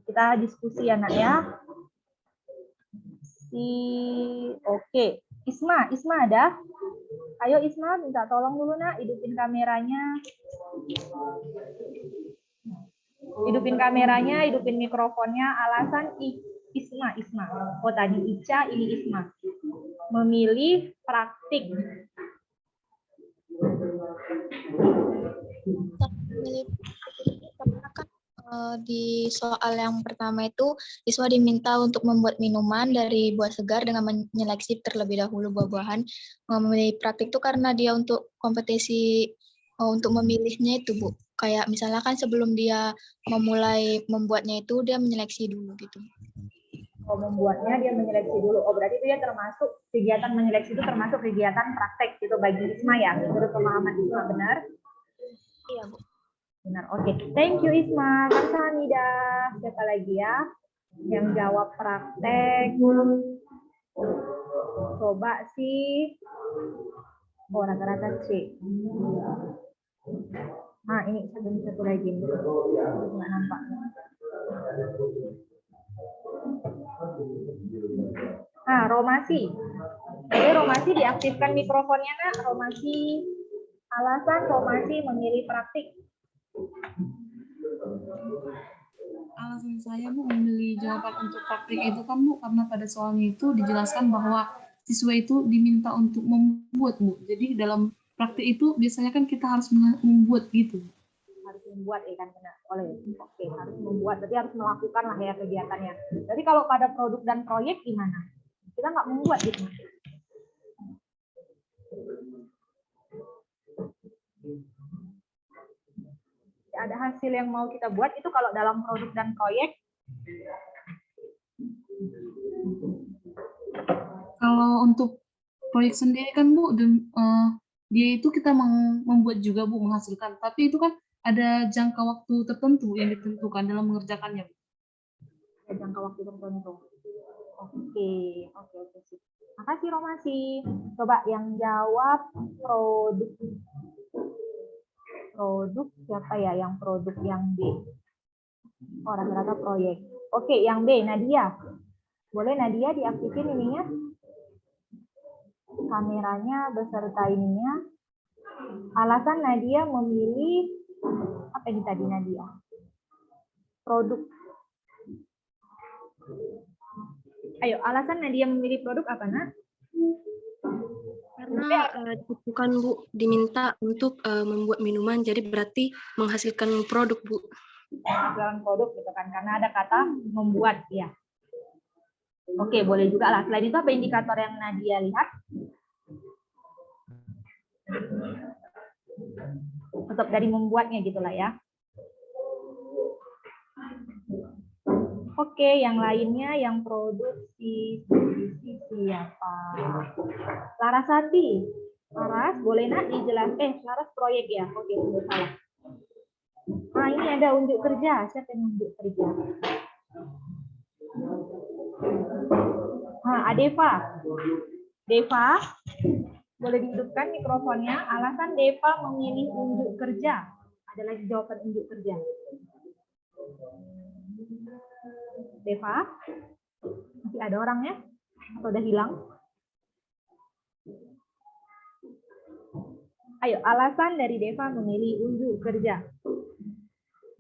Kita diskusi ya nak ya. Oke, Isma ada? Ayo Isma, minta tolong dulu nak, hidupin kameranya. Hidupin kameranya, hidupin mikrofonnya. Alasan Isma. Oh tadi Ica, ini Isma. Memilih praktik. Memilih karena kan di soal yang pertama itu siswa diminta untuk membuat minuman dari buah segar dengan menyeleksi terlebih dahulu buah-buahan. Memilih praktik itu karena dia untuk kompetisi untuk memilihnya itu, Bu. Kayak misalnya kan sebelum dia memulai membuatnya itu dia menyeleksi dulu gitu. Membuatnya dia menyeleksi dulu. Oh berarti itu ya termasuk kegiatan menyeleksi itu termasuk kegiatan praktek gitu bagi Isma ya. Menurut pemahaman Isma benar? Iya, Bu. Benar, oke. Thank you Isma. Kak Hamida. Siapa lagi ya yang jawab praktek? Coba sih. Oh, rata-rata C. Nah, ini satu lagi. Nggak nampak. Nah, Romasi. Oke, Romasi diaktifkan mikrofonnya, nak. Romasi. Alasan Romasi memilih praktik. Alasan saya, Bu, memilih jawaban untuk praktik itu kan, Bu, karena pada soalnya itu dijelaskan bahwa siswa itu diminta untuk membuat, Bu. Jadi dalam praktik itu biasanya kan kita harus membuat gitu. Harus membuat ya kan, benar. Oke, harus membuat, berarti harus melakukan lah ya kegiatannya. Jadi kalau pada produk dan proyek gimana? Kita nggak membuat gitu. Ada hasil yang mau kita buat itu kalau dalam produk dan proyek. Kalau untuk proyek sendiri kan, Bu, dia itu kita membuat juga, Bu, menghasilkan. Tapi itu kan ada jangka waktu tertentu yang ditentukan dalam mengerjakannya, Bu. Ada jangka waktu tertentu. Oke. Sip. Makasih Romasi. Coba yang jawab produk. Produk siapa ya yang produk yang B? Oh, rata-rata proyek. Oke, yang B, Nadia. Boleh Nadia diaktifin ininya? Kameranya beserta ininya. Alasan Nadia memilih apa ini tadi Nadia? Produk. Ayo, alasan Nadia memilih produk apa, Nak? Karena bukan Bu diminta untuk membuat minuman, jadi berarti menghasilkan produk Bu. Menghasilkan produk gitu kan, karena ada kata membuat ya. Oke, boleh juga lah. Selain itu apa indikator yang Nadia lihat? Tetap dari membuatnya gitulah ya. Oke, yang lainnya yang produksi siapa? Larasati. Laras, boleh Nak dijelaskan? Laras proyek ya? Oke, sudah salah. Nah, ini ada unjuk kerja. Siapa yang unjuk kerja? Nah, Adeva. Deva, boleh dihidupkan mikrofonnya. Alasan Deva memilih unjuk kerja. Ada lagi jawaban unjuk kerja. Deva, masih ada orangnya? Atau udah hilang? Ayo, alasan dari Deva memilih unjuk kerja.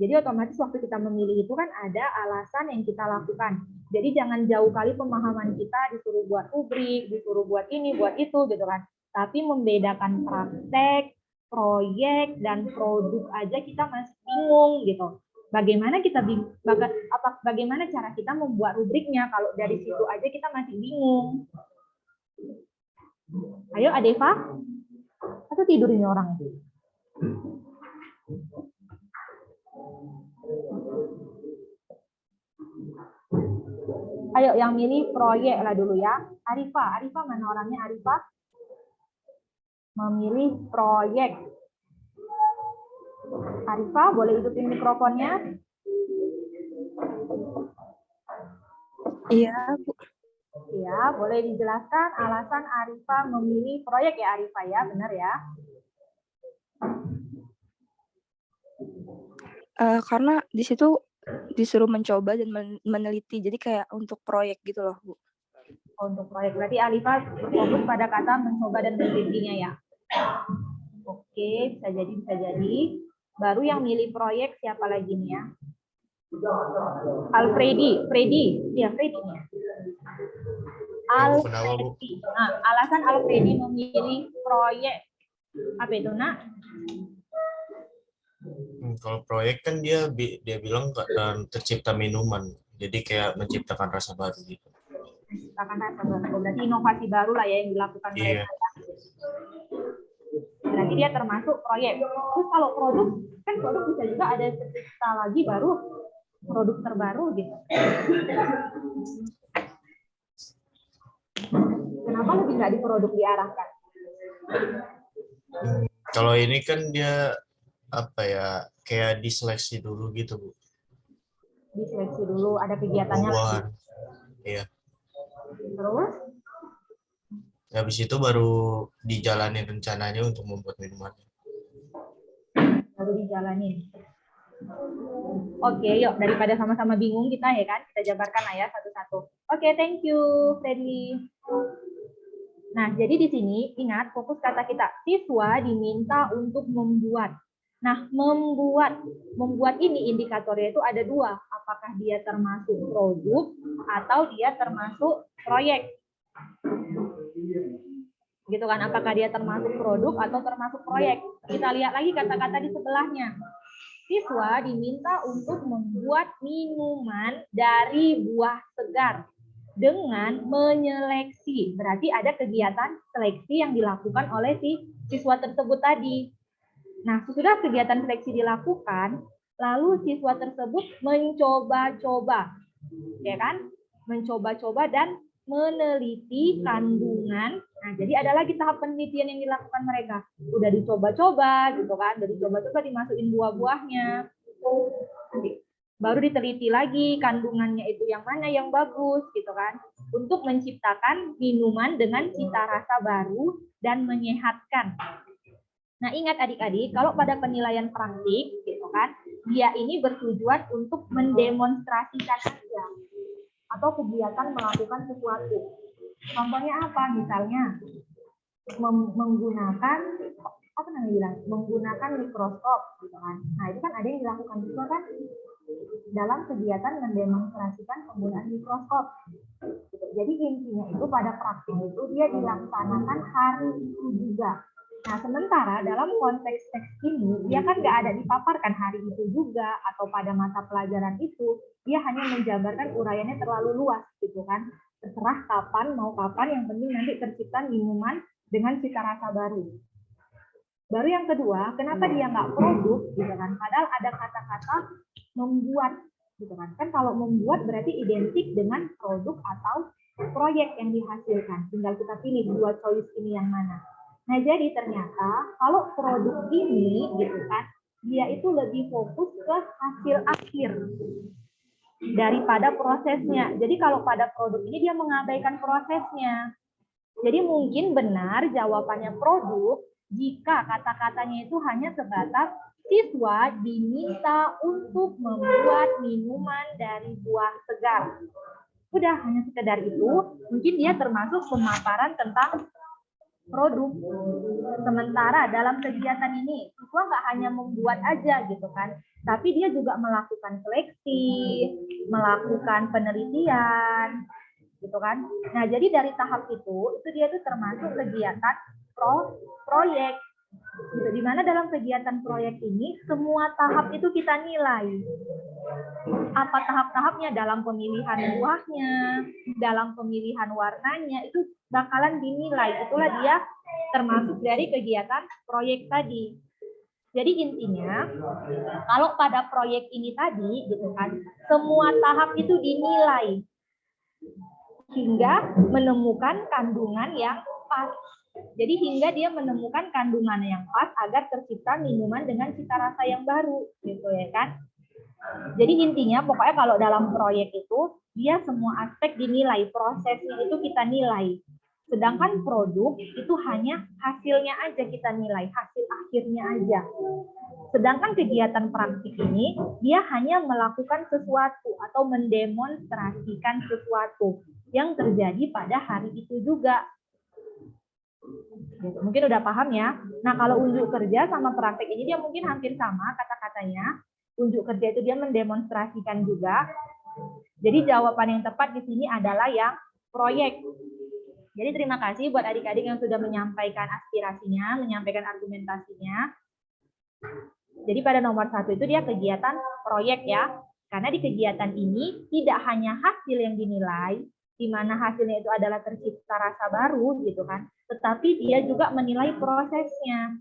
Jadi otomatis waktu kita memilih itu kan ada alasan yang kita lakukan. Jadi jangan jauh kali pemahaman kita disuruh buat rubrik, disuruh buat ini, buat itu gitu kan. Tapi membedakan praktek, proyek, dan produk aja kita masih bingung gitu. Bagaimana bagaimana cara kita membuat rubriknya kalau dari situ aja kita masih bingung. Ayo Adeva. Atau tidur ini orang? Ayo yang milih proyek lah dulu ya. Arifa mana orangnya Arifa? Memilih proyek. Arifa, boleh hidupin mikrofonnya? Iya, Bu. Iya, boleh dijelaskan alasan Arifa memilih proyek ya Arifa ya, benar ya? Karena di situ disuruh mencoba dan meneliti, jadi kayak untuk proyek gitu loh, Bu. Untuk proyek, berarti Arifa fokus pada kata mencoba dan menelitinya ya? Oke, bisa jadi. Baru yang milih proyek siapa lagi nih ya? Freddy nih ya. Alfredi. Nah, alasan Alfredi memilih proyek apa itu, Nak? Kalau proyek kan dia bilang tercipta minuman, jadi kayak menciptakan rasa baru gitu. Menciptakan rasa baru, berarti inovasi baru lah ya yang dilakukan mereka. Berarti dia termasuk proyek. Terus kalau produk, kan produk bisa juga ada tercipta lagi baru, produk terbaru gitu. Kenapa lebih nggak di produk diarahkan? Kalau ini kan dia apa ya, kayak diseleksi dulu gitu, Bu. Diseleksi dulu, ada kegiatannya lagi. Iya. Terus? Habis itu baru dijalani rencananya untuk membuat minumannya. Baru dijalanin. Oke, yuk daripada sama-sama bingung kita ya kan, kita jabarkan lah ya satu-satu. Oke, thank you, Freddy. Nah, jadi di sini ingat fokus kata kita, siswa diminta untuk membuat. Nah, membuat ini indikatornya itu ada dua, apakah dia termasuk produk atau dia termasuk proyek. Gitu kan, apakah dia termasuk produk atau termasuk proyek. Kita lihat lagi kata-kata di sebelahnya. Siswa diminta untuk membuat minuman dari buah segar dengan menyeleksi. Berarti ada kegiatan seleksi yang dilakukan oleh si siswa tersebut tadi. Nah, sesudah kegiatan seleksi dilakukan, lalu siswa tersebut mencoba-coba. Ya kan? Mencoba-coba dan meneliti kandungan. Nah, jadi ada lagi tahap penelitian yang dilakukan mereka. Udah dicoba-coba gitu kan, udah dicoba-coba dimasukin buah-buahnya. Baru diteliti lagi kandungannya itu yang mana yang bagus gitu kan. untuk menciptakan minuman dengan cita rasa baru dan menyehatkan. Nah, ingat adik-adik, kalau pada penilaian praktik, gitu kan, dia ini bertujuan untuk mendemonstrasikan saja atau kegiatan melakukan sesuatu. Contohnya apa? Misalnya menggunakan menggunakan mikroskop, gitu kan. Nah, itu kan ada yang dilakukan juga kan dalam kegiatan mendemonstrasikan penggunaan mikroskop. Jadi intinya itu pada praktik itu dia dilaksanakan hari itu juga. Nah, sementara dalam konteks teks ini, dia kan nggak ada dipaparkan hari itu juga, atau pada mata pelajaran itu, dia hanya menjabarkan uraiannya terlalu luas, gitu kan. Terserah kapan, mau kapan, yang penting nanti tercipta minuman dengan cita rasa baru. Baru yang kedua, kenapa dia nggak produk, gitu kan. Padahal ada kata-kata membuat, gitu kan. Kan kalau membuat berarti identik dengan produk atau proyek yang dihasilkan. Tinggal kita pilih dua choice ini yang mana. Nah, jadi ternyata kalau produk ini, gitu kan, dia itu lebih fokus ke hasil akhir daripada prosesnya. Jadi kalau pada produk ini dia mengabaikan prosesnya. Jadi mungkin benar jawabannya produk jika kata-katanya itu hanya sebatas siswa diminta untuk membuat minuman dari buah segar. Udah, hanya sekedar itu, mungkin dia termasuk pemaparan tentang produk. Sementara dalam kegiatan ini siswa nggak hanya membuat aja, gitu kan, tapi dia juga melakukan seleksi, melakukan penelitian, gitu kan. Nah, jadi dari tahap itu dia tuh termasuk kegiatan proyek, gitu. Dimana dalam kegiatan proyek ini semua tahap itu kita nilai. Apa tahap-tahapnya? Dalam pemilihan buahnya, dalam pemilihan warnanya, itu bakalan dinilai. Itulah dia termasuk dari kegiatan proyek tadi. Jadi intinya, kalau pada proyek ini tadi, gitu kan, semua tahap itu dinilai hingga menemukan kandungan yang pas. Jadi hingga dia menemukan kandungan yang pas agar tercipta minuman dengan cita rasa yang baru, gitu ya kan. Jadi intinya pokoknya kalau dalam proyek itu dia semua aspek dinilai, prosesnya itu kita nilai. Sedangkan produk itu hanya hasilnya aja kita nilai, hasil akhirnya aja. Sedangkan kegiatan praktik ini dia hanya melakukan sesuatu atau mendemonstrasikan sesuatu yang terjadi pada hari itu juga. Mungkin udah paham ya. Nah, kalau unjuk kerja sama praktik ini dia mungkin hampir sama kata-katanya. Unjuk kerja itu dia mendemonstrasikan juga. Jadi jawaban yang tepat di sini adalah yang proyek. Jadi terima kasih buat adik-adik yang sudah menyampaikan aspirasinya, menyampaikan argumentasinya. Jadi pada nomor 1 itu dia kegiatan proyek ya. Karena di kegiatan ini tidak hanya hasil yang dinilai, di mana hasilnya itu adalah tercipta rasa baru gitu kan, tetapi dia juga menilai prosesnya,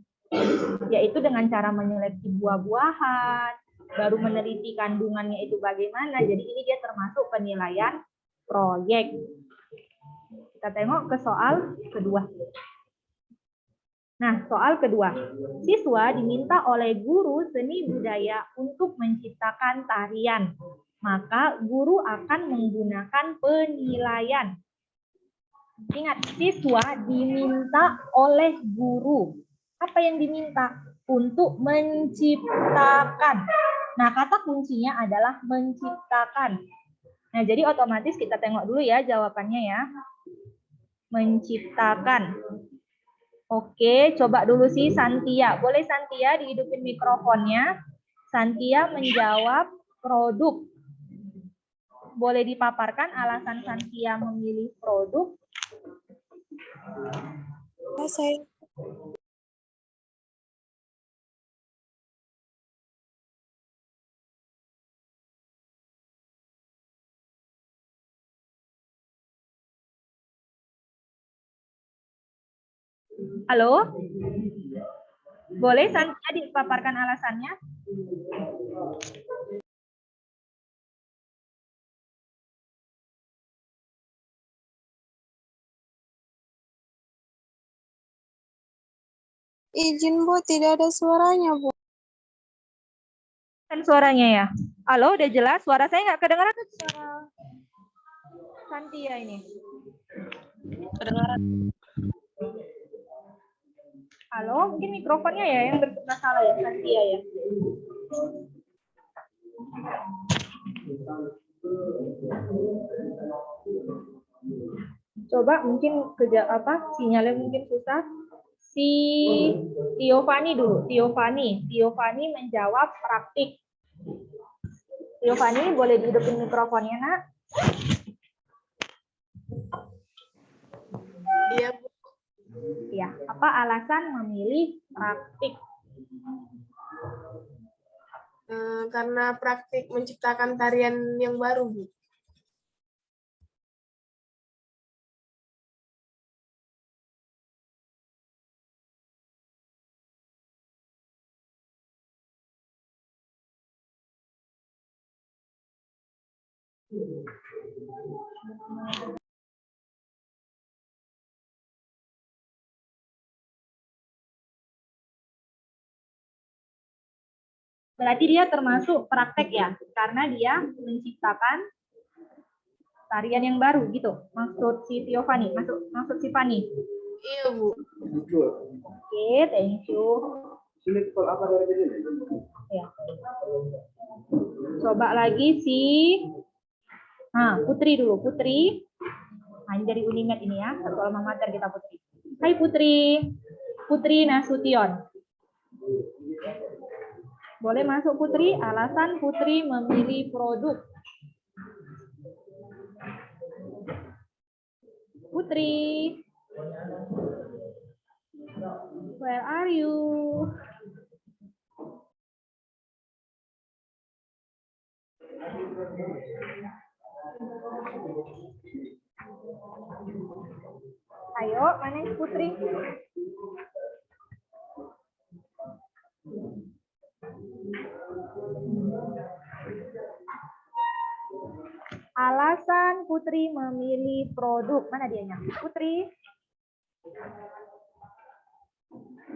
yaitu dengan cara menyeleksi buah-buahan, baru meneliti kandungannya itu bagaimana. Jadi ini dia termasuk penilaian proyek. Kita tengok ke soal kedua. Nah, soal kedua. Siswa diminta oleh guru seni budaya untuk menciptakan tarian. Maka guru akan menggunakan penilaian. Ingat, siswa diminta oleh guru. Apa yang diminta? Untuk menciptakan. Nah, kata kuncinya adalah menciptakan. Nah, jadi otomatis kita tengok dulu ya jawabannya ya. Menciptakan. Oke, coba dulu sih Santia. Boleh Santia dihidupin mikrofonnya. Santia menjawab produk. Boleh dipaparkan alasan Santia memilih produk? Saya Halo? Boleh Santia dipaparkan alasannya? izin Bu, tidak ada suaranya Bu. Kan suaranya ya. Halo, udah jelas? Suara saya nggak kedengaran? Santia ini? Kedengaran. Halo, mungkin mikrofonnya ya yang bermasalah ya, Santia ya. Coba mungkin sinyalnya mungkin susah. Si Tiovani dulu, Tiovani menjawab praktik. Tiovani boleh dihidupin mikrofonnya, Nak? Iya, Bu. Ya, apa alasan memilih praktik? Karena praktik menciptakan tarian yang baru, Bu. Berarti dia termasuk praktek ya, karena dia menciptakan tarian yang baru gitu. Maksud si Tiovani, maksud si Fani. Iya, Bu. Oke, thank you. Ya. Coba lagi si Putri dulu, Putri. Ini dari Unimed ini ya, satu alma mater kita Putri. Hai Putri, Putri Nasution. Boleh masuk Putri, alasan Putri memilih produk. Putri, where are you? Ayo, mana ini Putri? Alasan Putri memilih produk. Mana dianya? Putri.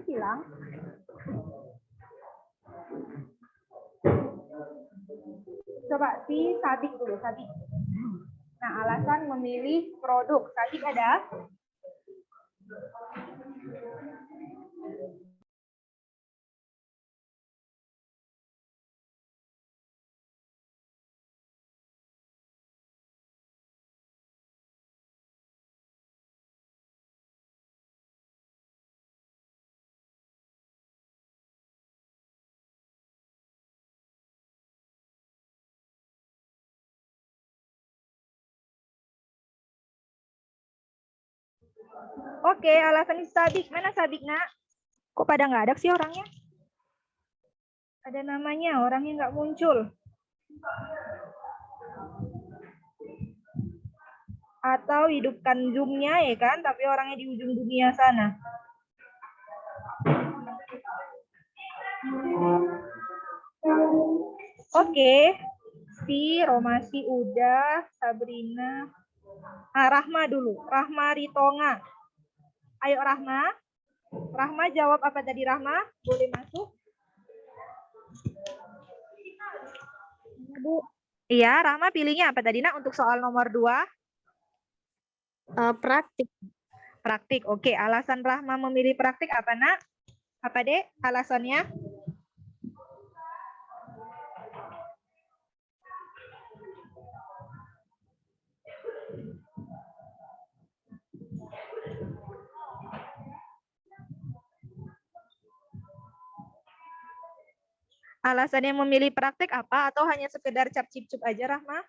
Hilang. Coba si Sadik dulu, Sadik. Nah, alasan memilih produk. Sadik ada? Oke, alasan Sadik. Mana Sadik, Nak? Kok pada nggak ada sih orangnya? Ada namanya, orangnya nggak muncul. Atau hidupkan Zoom-nya ya kan, tapi orangnya di ujung dunia sana. Oke, si Romasi udah, Sabrina. Rahma dulu, Rahma Ritonga. Ayo Rahma. Rahma jawab apa tadi Rahma? Boleh masuk? Bu. Iya, Rahma pilihnya apa tadi Nak untuk soal nomor 2? Praktik. Praktik. Oke, alasan Rahma memilih praktik apa Nak? Apa Dek alasannya? Alasannya memilih praktik apa atau hanya sekedar cap-cip-cup aja Rahma?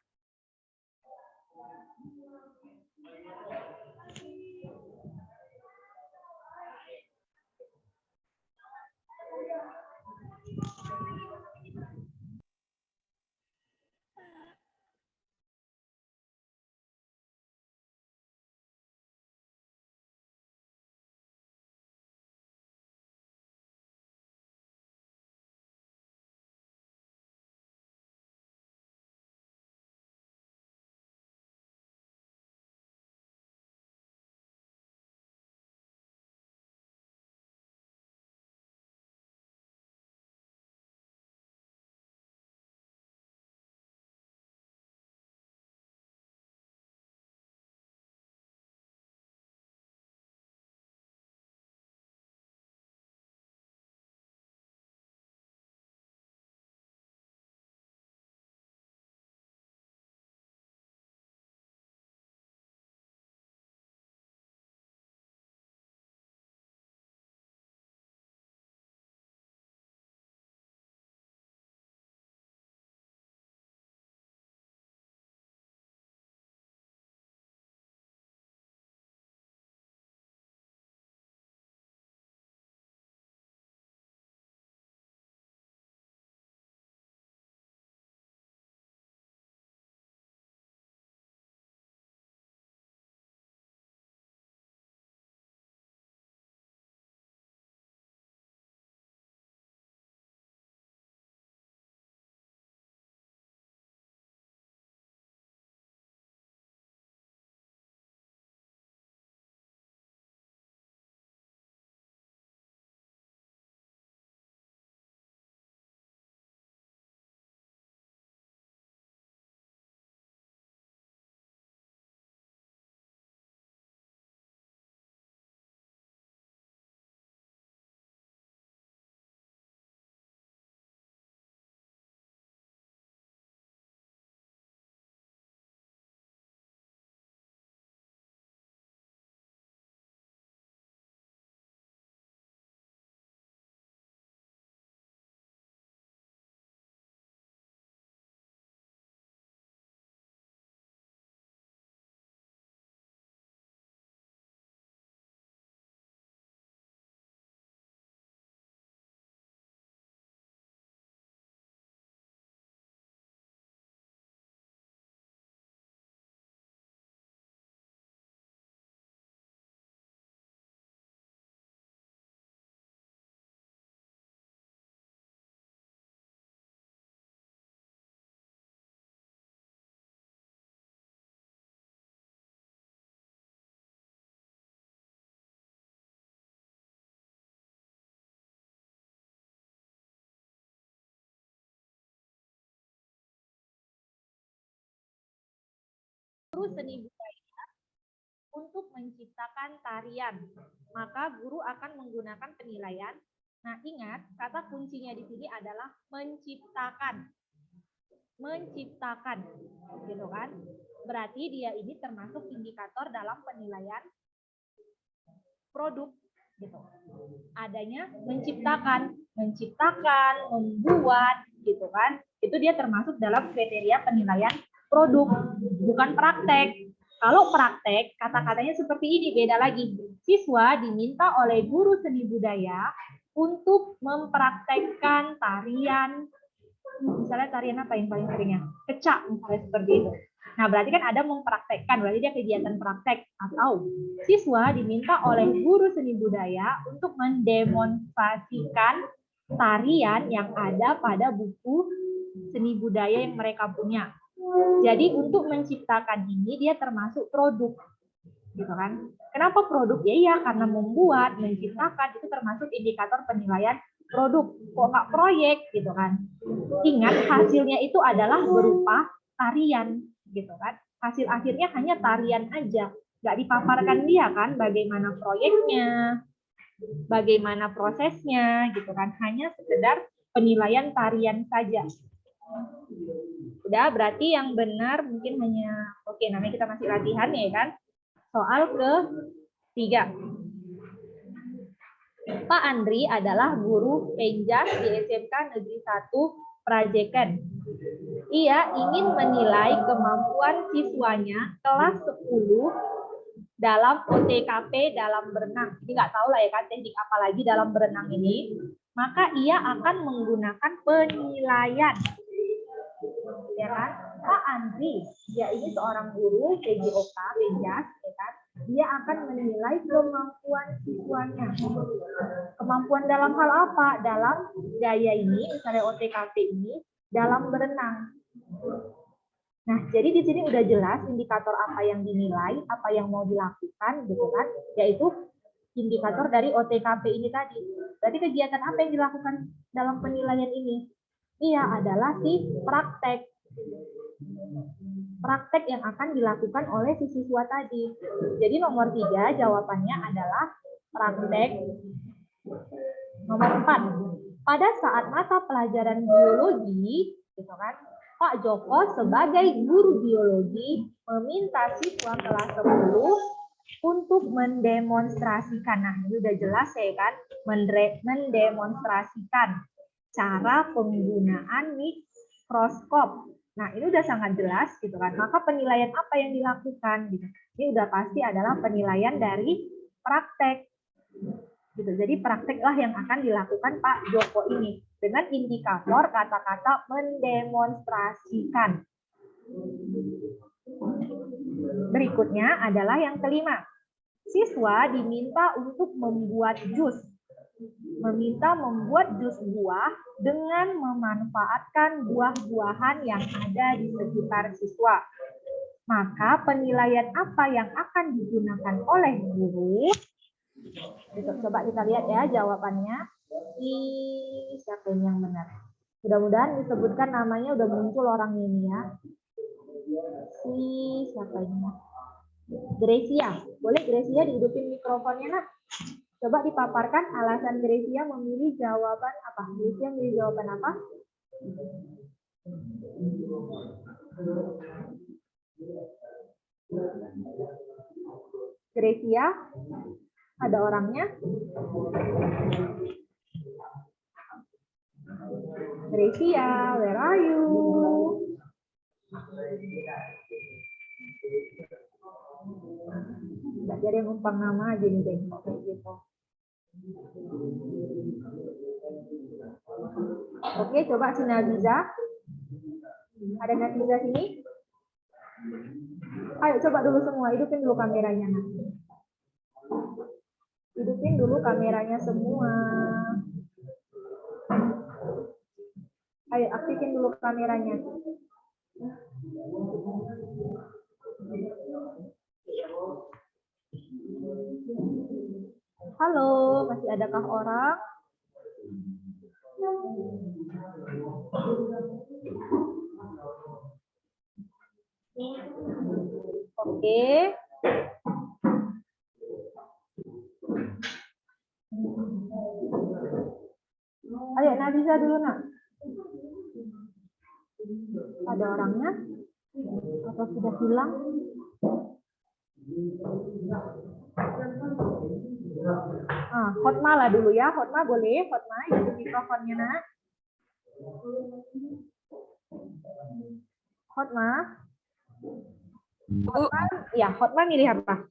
guru seni budaya untuk menciptakan tarian, maka guru akan menggunakan penilaian. Nah, ingat, kata kuncinya di sini adalah menciptakan. Menciptakan, gitu kan? Berarti dia ini termasuk indikator dalam penilaian produk, gitu. Adanya menciptakan, membuat, gitu kan? Itu dia termasuk dalam kriteria penilaian produk, bukan praktek. Kalau praktek, kata-katanya seperti ini, beda lagi. Siswa diminta oleh guru seni budaya untuk mempraktekkan tarian, misalnya tarian apa yang paling seringnya? Kecak, misalnya seperti itu. Nah, berarti kan ada mempraktekkan, berarti dia kegiatan praktek. Atau siswa diminta oleh guru seni budaya untuk mendemonstrasikan tarian yang ada pada buku seni budaya yang mereka punya. Jadi untuk menciptakan ini dia termasuk produk, gitu kan? Kenapa produk? Ya, karena membuat, menciptakan itu termasuk indikator penilaian produk. Kok nggak proyek, gitu kan? Ingat hasilnya itu adalah berupa tarian, gitu kan? Hasil akhirnya hanya tarian aja, nggak dipaparkan dia kan? Bagaimana proyeknya, bagaimana prosesnya, gitu kan? Hanya sekedar penilaian tarian saja. Udah, berarti yang benar mungkin hanya, oke, namanya kita masih latihan ya kan. Soal ke-3. Pak Andri adalah guru penjas di SMK Negeri 1 Prajekan. Ia ingin menilai kemampuan siswanya kelas 10 dalam OTKP dalam berenang. Jadi nggak tahu lah ya kan teknik apa lagi dalam berenang ini. Maka ia akan menggunakan penilaian. Ya kan? Pak Andri, dia ini seorang guru PJOK, penjas, ya kan? Dia akan menilai kemampuan siswanya. Kemampuan dalam hal apa? Dalam daya ini, misalnya OTKP ini, dalam berenang. Nah, jadi di sini udah jelas indikator apa yang dinilai, apa yang mau dilakukan, gitu kan? Yaitu indikator dari OTKP ini tadi. Berarti kegiatan apa yang dilakukan dalam penilaian ini? Iya, adalah si praktek. Praktek yang akan dilakukan oleh si siswa tadi. Jadi nomor 3 jawabannya adalah praktek. Nomor 4, pada saat mata pelajaran biologi, gitu kan, Pak Joko sebagai guru biologi meminta siswa kelas 10 untuk mendemonstrasikan. Nah, ini udah jelas ya kan, mendemonstrasikan cara penggunaan mikroskop. Nah, ini udah sangat jelas gitu kan. Maka penilaian apa yang dilakukan gitu. Ini udah pasti adalah penilaian dari praktek. Gitu. Jadi prakteklah yang akan dilakukan Pak Joko ini dengan indikator kata-kata mendemonstrasikan. Berikutnya adalah yang kelima. Siswa diminta untuk membuat jus. Meminta membuat jus buah dengan memanfaatkan buah-buahan yang ada di sekitar siswa. Maka penilaian apa yang akan digunakan oleh guru? Coba kita lihat ya jawabannya. Siapa ini yang benar? Mudah-mudahan disebutkan namanya udah muncul orang ini ya. Siapa ini? Gracia. Boleh Gracia dihidupin mikrofonnya, Nak? Coba dipaparkan alasan Gracia memilih jawaban apa? Gracia memilih jawaban apa? Gracia? Ada orangnya? Gracia, where are you? Nggak ada yang numpang nama aja nih deh. Oke, coba si Nabiza. Ada Nabiza sini? Ayo coba dulu semua, hidupin dulu kameranya. Hidupin dulu kameranya semua. Ayo aktifin dulu kameranya. Halo, masih adakah orang? Oke. Ayo Nafisa dulu nak. Ada orangnya? Atau sudah hilang? Hotma lah dulu ya. Hotma boleh. Hotma itu mikrofonnya nak. Hotma. Hotma, ya Hotma milih apa?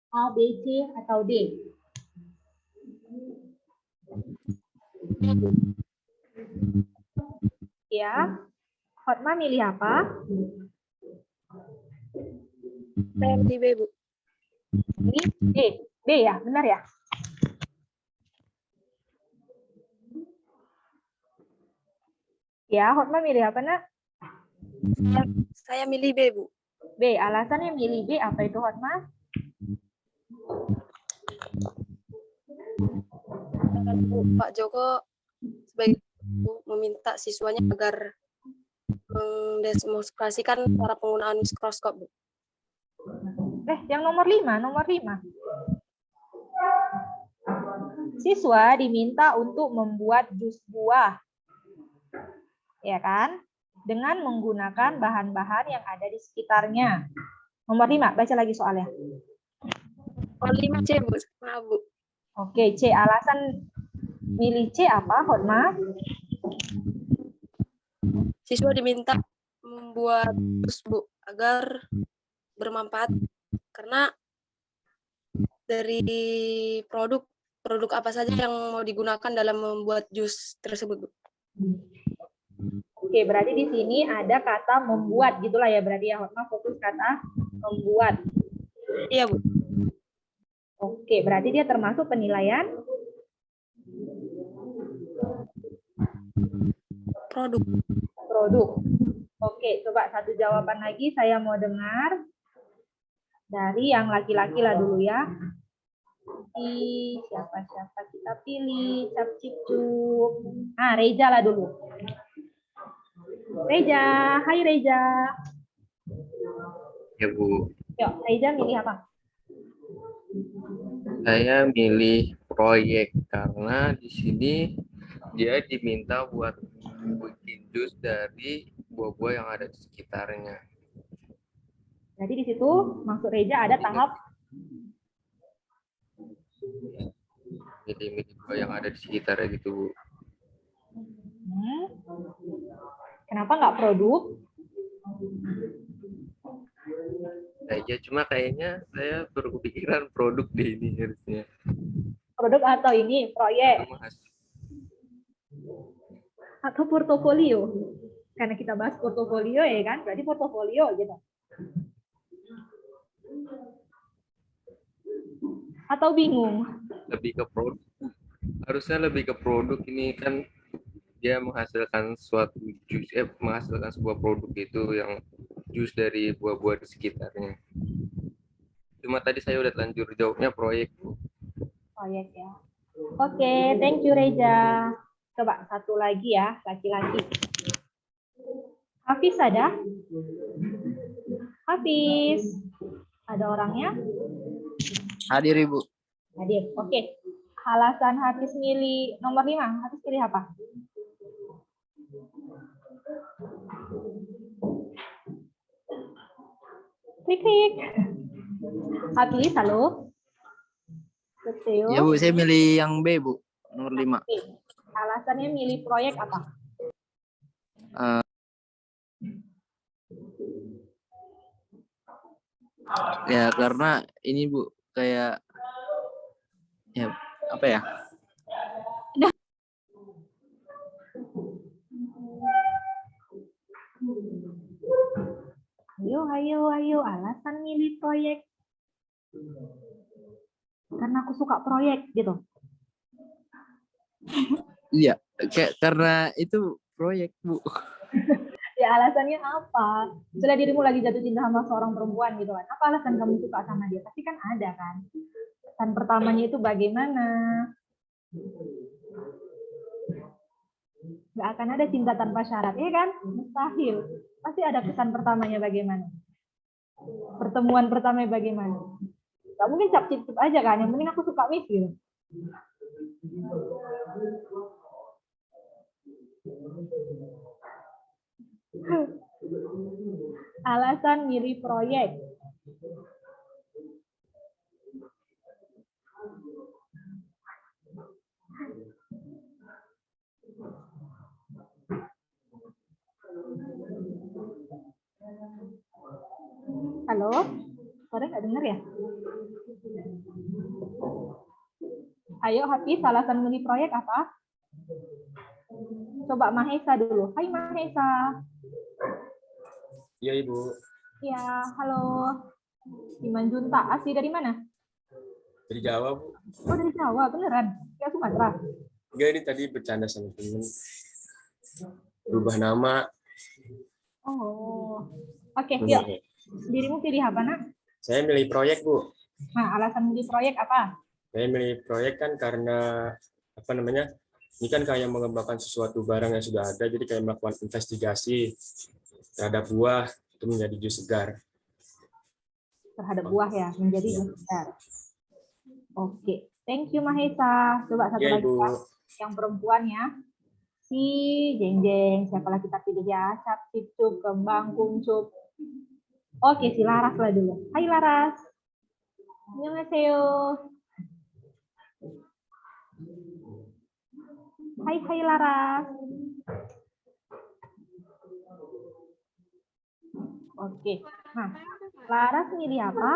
A, B, C atau D? Ya. Hotma milih apa? Saya milih B, Bu. Ini D. B ya, benar ya? Ya, Hotma milih apa nak? Saya milih B, Bu. B. Alasannya milih B apa itu Hotma? Pak Joko sebagai guru meminta siswanya agar mendemonstrasikan cara penggunaan mikroskop, Bu. Yang nomor 5, nomor 5. Siswa diminta untuk membuat jus buah. Ya kan? Dengan menggunakan bahan-bahan yang ada di sekitarnya. Nomor 5, baca lagi soalnya. Oh, 5 C, Bu. Maaf, Bu. Oke, C. Alasan milih C apa, Hotma? Siswa diminta membuat jus, Bu, agar bermanfaat karena dari produk apa saja yang mau digunakan dalam membuat jus tersebut, Bu. Oke, berarti di sini ada kata membuat gitulah ya, berarti ya Hotma fokus kata membuat. Iya, Bu. Oke, berarti dia termasuk penilaian produk. Oke, coba satu jawaban lagi saya mau dengar dari yang laki-laki lah dulu ya. Siapa kita pilih? Cap Cipcuk. Reja lah dulu. Reja, hai Reja. Ya Bu, Yuk, Reja milih apa? saya milih proyek karena di sini dia diminta buat bikin jus dari buah-buah yang ada di sekitarnya. Jadi di situ maksud Reja ada tahap Milih buah yang ada di sekitarnya gitu Bu. Kenapa nggak produk? Ya cuma kayaknya saya berpikiran produk di ini harusnya. Produk atau ini proyek atau portofolio? Karena kita bahas portofolio ya kan, berarti portofolio gitu. Atau bingung? Lebih ke produk. Harusnya lebih ke produk, ini kan dia menghasilkan suatu jus, menghasilkan sebuah produk itu yang jus dari buah-buah di sekitarnya. Cuma tadi saya udah lanjut jawabnya proyek. Proyek ya. Oke, thank you Reja. Coba satu lagi ya, laki-laki. Hafiz ada? Hafiz. Ada orangnya? Hadir Ibu. Hadir. Oke. Alasan Hafiz milih nomor 5. Hafiz pilih apa? Klik. Hafiz, halo. Betul. Ya Bu, saya milih yang B Bu, nomor 5. Alasannya milih proyek apa? Ya karena ini Bu, kayak ya apa ya? Ayo, alasan milih proyek. Karena aku suka proyek gitu. Iya, kayak karena itu proyek Bu. Ya alasannya apa? Misalnya dirimu lagi jatuh cinta sama seorang perempuan gitu kan. Apa alasan kamu suka sama dia? Pasti kan ada kan. Kesan pertamanya itu bagaimana? Nggak akan ada cinta tanpa syarat, ya kan? Mustahil. Pasti ada kesan pertamanya bagaimana. Pertemuan pertama bagaimana? Gak mungkin cap-cip aja kan, yang penting aku suka Miss gitu. Alasan milih proyek. Halo? Suara nggak dengar ya? Ayo Hafiz, alasan milih proyek apa? Coba Mahesa dulu. Hai Mahesa. Iya Ibu, Ya, halo. Simanjuntak. Asli dari mana? dari Jawa Bu. Oh, dari Jawa, beneran? Ya, Sumatera. Enggak, ini tadi bercanda sama temen. Berubah nama. Oh. Oke, Iya. yuk. Dirimu pilih apa, Nak? Saya milih proyek Bu. Nah, alasan milih proyek apa? Saya milih proyek kan karena apa namanya? Ini kan kayak mengembangkan sesuatu barang yang sudah ada, jadi kayak melakukan investigasi terhadap buah itu menjadi jus segar. Terhadap buah ya, menjadi jus segar. Oke, thank you Mahesa. Coba satu Iya lagi Ibu. ya, yang perempuan ya. Si Jeng Jeng, siapalah kita pilih ya? Cap, Cip, Cup, Kembang, Kungcup. Oke, si Laras lah dulu. Hai Laras. Annyeonghaseyo. Hai Laras. Oke, nah Laras milih apa?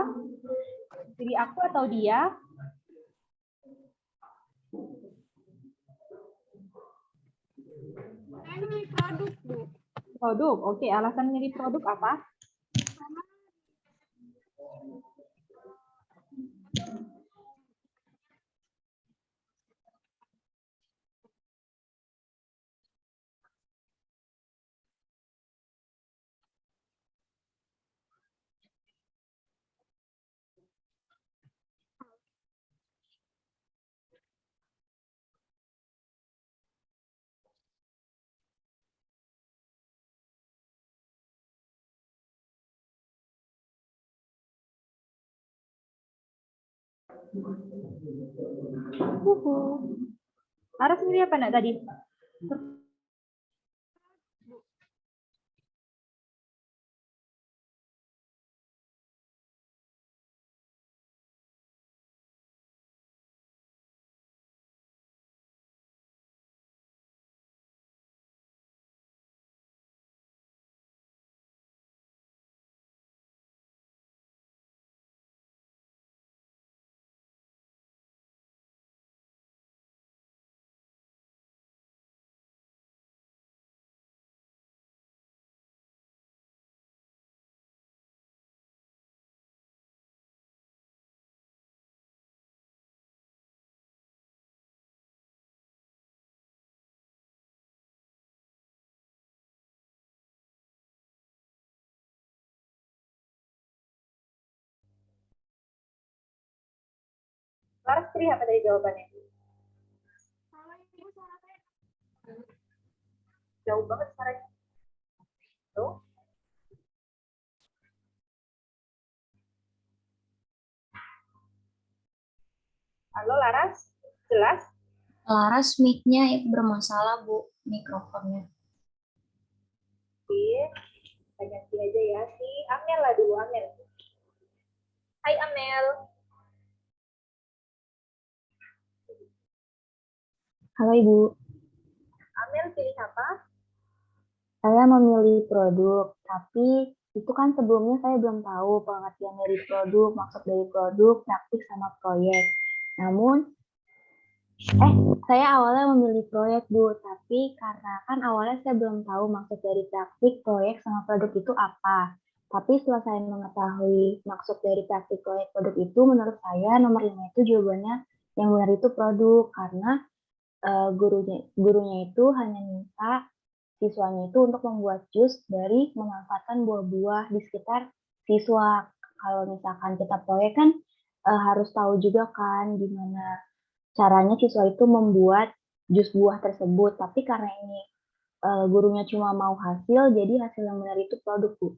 Pilih aku atau dia? Produk, Bu. Produk, oke. Alasan milih produk apa? Laras milih apa nak tadi? Laras pilih apa dari jawabannya? Jauh banget suaranya. Tuh. Halo Laras, jelas? Laras mic-nya bermasalah, Bu, mikrofonnya. Oke, kita ganti aja ya. Si Amel lah dulu, Amel. Hai Amel. Halo Ibu, Amel pilih apa? saya memilih produk, tapi itu kan sebelumnya saya belum tahu pengertian dari produk, maksud dari produk, praktik sama proyek. Namun, saya awalnya memilih proyek Bu, tapi karena kan awalnya saya belum tahu maksud dari praktik, proyek sama produk itu apa. Tapi setelah saya mengetahui maksud dari praktik, proyek, produk itu, menurut saya nomor 5 itu jawabannya yang benar itu produk, karena gurunya itu hanya minta siswanya itu untuk membuat jus dari memanfaatkan buah-buah di sekitar siswa. Kalau misalkan kita proyek kan harus tahu juga kan gimana caranya siswa itu membuat jus buah tersebut. Tapi karena ini gurunya cuma mau hasil, jadi hasil yang benar itu produk, Bu.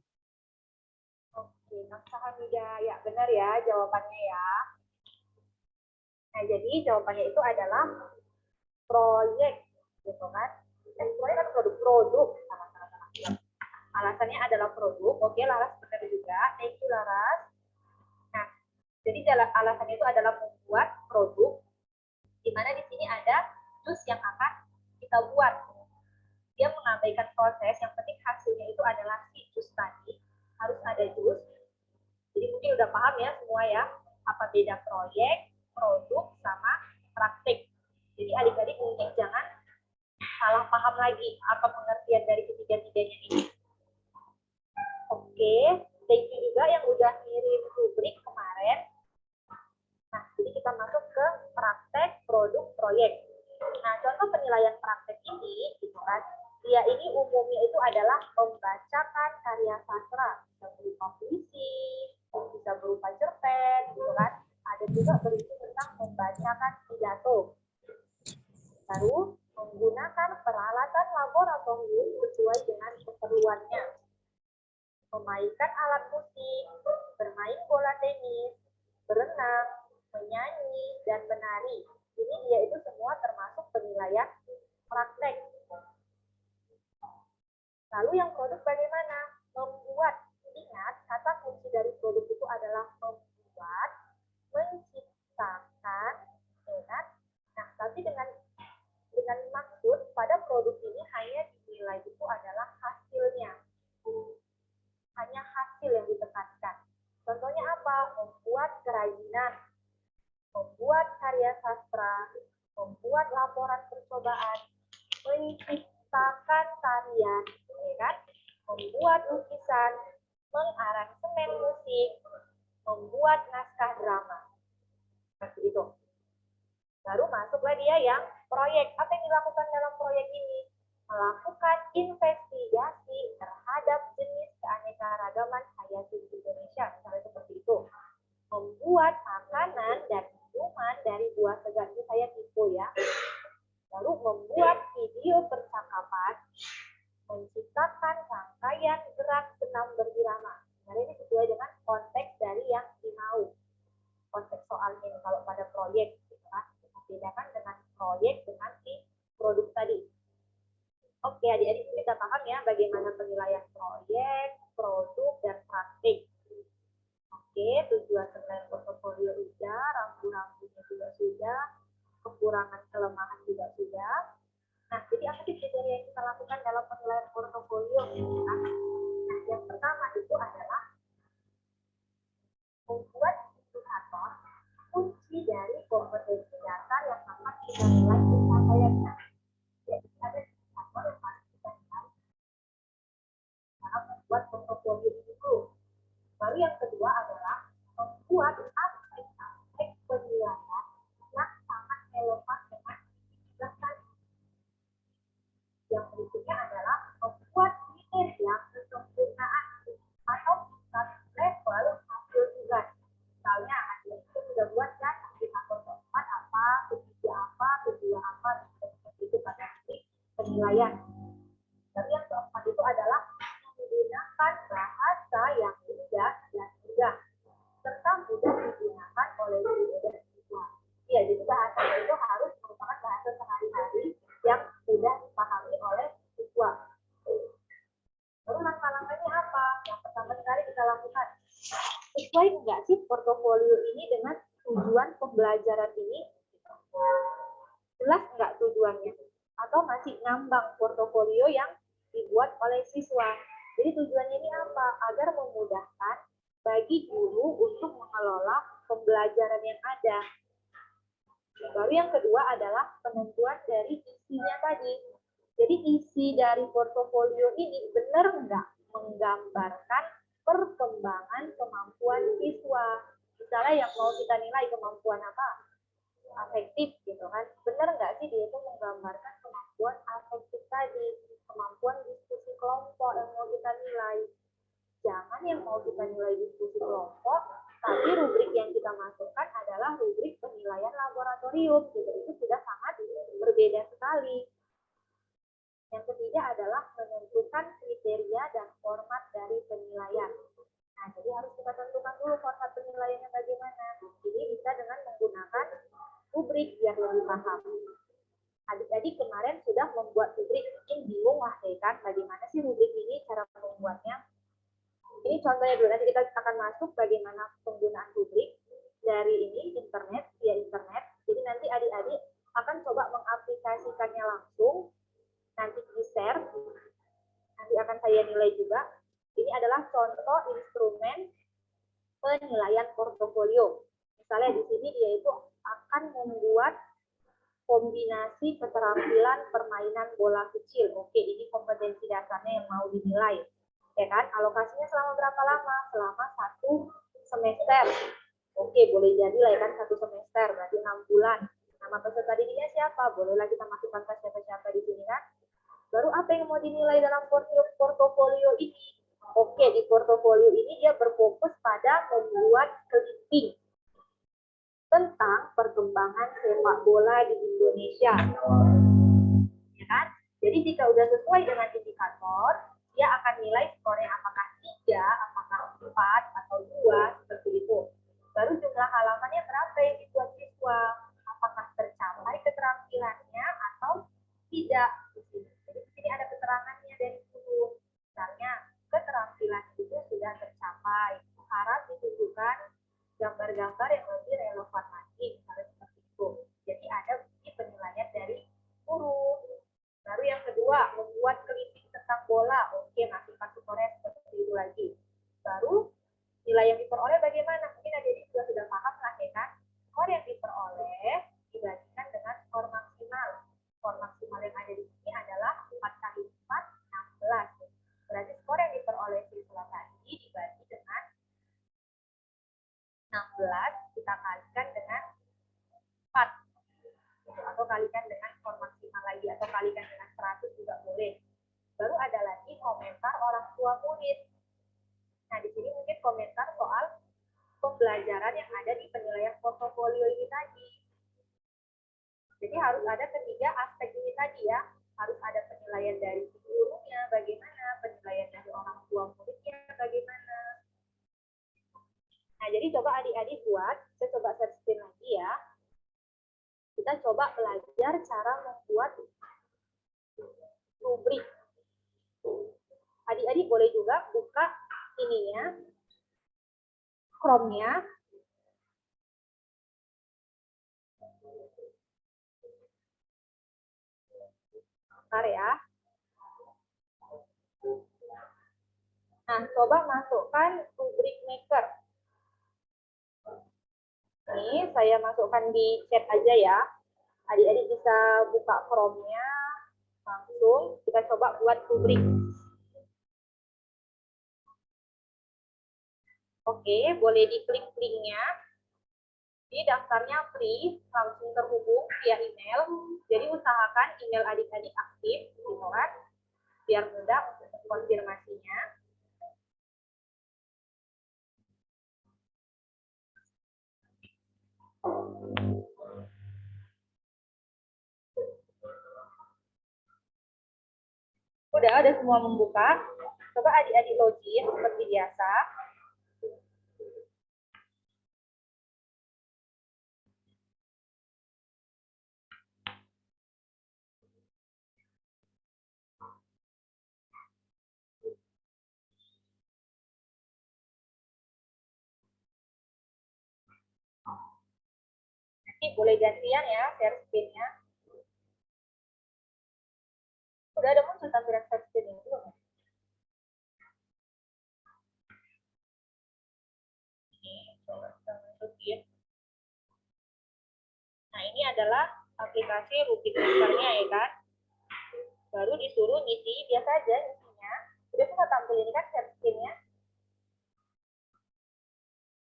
Oke, Kang Sahamida, ya benar ya jawabannya ya. Nah, jadi jawabannya itu adalah proyek, gitu kan? Proyek kan produk. Salah. Alasannya adalah produk. Oke, Laras benar juga. Thank you, Laras. Nah, jadi alasannya itu adalah membuat produk, di mana di sini ada jus yang akan kita buat. Dia mengabaikan proses, yang penting hasilnya itu adalah si jus tadi. Harus ada jus. Jadi mungkin udah paham ya semua ya, apa beda proyek, produk, sama praktik. Jadi adik-adik mungkin jangan salah paham lagi apa pengertian dari ketiga-tiganya ini. Oke, thank you juga yang udah ngirim rubrik kemarin. Nah, jadi kita masuk ke praktek, produk, proyek. Nah, contoh penilaian praktek ini, gitu kan, dia ini umumnya itu adalah membacakan karya sastra, bisa berupa puisi, bisa berupa cerpen, gitu kan. Ada juga berisi tentang membacakan pidato. Lalu menggunakan peralatan laboratorium sesuai dengan keperluannya. Memainkan alat musik, bermain bola tenis, berenang, menyanyi, dan menari. Ini dia itu semua termasuk penilaian praktek. Lalu yang produk bagaimana? Membuat. Ingat, kata kunci dari produk itu adalah membuat, menciptakan, ya kan? Nah, tapi dengan maksud pada produk ini hanya dinilai itu adalah hasilnya. Hanya hasil yang ditekankan. Contohnya apa? Membuat kerajinan, membuat karya sastra, membuat laporan percobaan, menciptakan tarian, ya kan? Membuat lukisan, mengaransemen musik, membuat naskah drama. Seperti itu. Baru masuklah dia yang proyek. Apa yang dilakukan dalam proyek ini? Melakukan investigasi terhadap jenis keanekaragaman hayati di Indonesia, misalnya seperti itu. Membuat makanan dan minuman dari buah segar, ini saya tipu ya. Lalu membuat video percakapan, menciptakan rangkaian gerak senam berirama. Nah, ini sesuai dengan konteks dari yang dimau. Konteks soalnya ini kalau pada proyek, gitu kan. Bedakan dengan proyek dengan si produk tadi. Oke, adik-adik kita paham ya bagaimana penilaian proyek, produk, dan praktik. Oke, tujuan penilaian portofolio sudah, rambu-rambunya juga sudah, kekurangan kelemahan juga sudah. Nah, jadi apa sih kriteria yang kita lakukan dalam penilaian portofolio? Nah, yang pertama itu adalah membuat indikator kunci dari kompetensi dasar yang akan kita nilai pencapaiannya. Jadi ada indikator yang harus kita nilai dalam membuat portofolio itu. Lalu yang kedua adalah membuat aspek-aspek penilaian yang sangat relevan dengan tugas. Yang berikutnya adalah membuat kriteria kesempurnaan atau tingkat level hasil tugas. Misalnya, ada yang sudah buat kan indikator keempat apa, ketiga apa, kedua apa, seperti itu pada penilaian. Tapi yang keempat itu adalah menggunakan bahasa yang mudah dan mudah, serta mudah digunakan oleh guru dan siswa. Ya, jadi bahasanya itu harus merupakan bahasa sehari-hari yang mudah dipahami oleh siswa. Lalu langkah-langkahnya apa? Yang pertama sekali kita lakukan, sesuai enggak sih portofolio ini dengan tujuan pembelajaran ini? Jelas enggak tujuannya? Atau masih ngambang portofolio yang dibuat oleh siswa? Jadi tujuannya ini apa? Agar memudahkan bagi guru untuk mengelola pembelajaran yang ada. Baru yang kedua adalah penentuan dari isinya tadi. Jadi isi dari portofolio ini benar nggak menggambarkan perkembangan kemampuan siswa. Misalnya yang mau kita nilai kemampuan apa? Afektif gitu kan. Benar nggak sih dia itu menggambarkan kemampuan afektif tadi, kemampuan diskusi kelompok yang mau kita nilai. Jangan yang mau kita nilai diskusi kelompok, tapi rubrik yang kita masukkan adalah rubrik penilaian laboratorium. Gitu. Itu sudah sangat berbeda sekali. Yang ketiga adalah menentukan kriteria dan format dari penilaian. Nah, jadi harus kita ini contohnya dulu, nanti kita akan masuk bagaimana penggunaan rubrik dari ini internet, via internet. Jadi nanti adik-adik akan coba mengaplikasikannya langsung, nanti di-share, nanti akan saya nilai juga. Ini adalah contoh instrumen penilaian portofolio. Misalnya di sini dia itu akan membuat kombinasi keterampilan permainan bola kecil. Oke, ini kompetensi dasarnya yang mau dinilai. Ya kan? Alokasinya selama berapa lama? Selama 1 semester. Oke, boleh jadi lah ya kan 1 semester, berarti 6 bulan. Nama peserta didiknya siapa? Bolehlah kita masukkan ke siapa-siapa di sini kan. Baru apa yang mau dinilai dalam portofolio ini? Oke, di portofolio ini dia berfokus pada membuat clipping tentang perkembangan sepak bola di Indonesia. Ya kan? Jadi jika udah sesuai dengan indikator, dia akan nilai skornya apakah 3, apakah 4, atau 2, seperti itu. Baru jumlah halamannya berapa yang dibuat siswa? Apakah tercapai keterampilannya atau tidak? Jadi di sini ada keterangannya dari guru. Misalnya, keterampilan itu sudah tercapai. Harap ditunjukkan gambar-gambar yang lebih relevan lagi, misalnya seperti itu. Jadi ada bukti penilaian dari guru. Baru yang kedua, membuat clipping tentang bola. Oke, masukkan skornya seperti itu lagi. Baru nilai yang diperoleh bagaimana? Mungkin adik-adik juga sudah paham lah ya kan? Skor yang diperoleh dibandingkan dengan skor maksimal. Skor maksimal yang ada di sini adalah 4 kali 4, 16. Berarti skor yang diperoleh siswa tadi dibagi dengan 16 kita kalikan dengan 4. Atau kalikan dengan skor maksimal lagi, atau kalikan dengan 100 juga boleh. Baru ada lagi komentar orang tua murid. Nah, di sini mungkin komentar soal pembelajaran yang ada di penilaian portofolio ini tadi. Jadi harus ada ketiga aspek ini tadi ya. Harus ada penilaian dari gurunya bagaimana, penilaian dari orang tua muridnya bagaimana. Nah, jadi coba adik-adik buat, saya coba share screen lagi ya. Kita coba belajar cara membuat rubrik. Adik-adik boleh juga buka ininya, Chrome-nya. Bentar ya. Nah, coba masukkan rubrik maker. Ini saya masukkan di chat aja ya. Adik-adik bisa buka Chrome-nya langsung. Kita coba buat rubrik. Oke, boleh diklik linknya. Ini daftarnya free, langsung terhubung via email. Jadi usahakan email adik-adik aktif, gitu kan, biar mudah untuk konfirmasinya. Udah ada semua membuka. Coba adik-adik login seperti biasa. Nanti boleh gantian ya share screen-nya. Udah ada muncul tampilan share screen-nya belum? Ini coba kita masukin. Nah, ini adalah aplikasi rubrik makernya ya kan. Baru disuruh ngisi, biasa aja isinya. Udah kita tampil ini kan share screen-nya.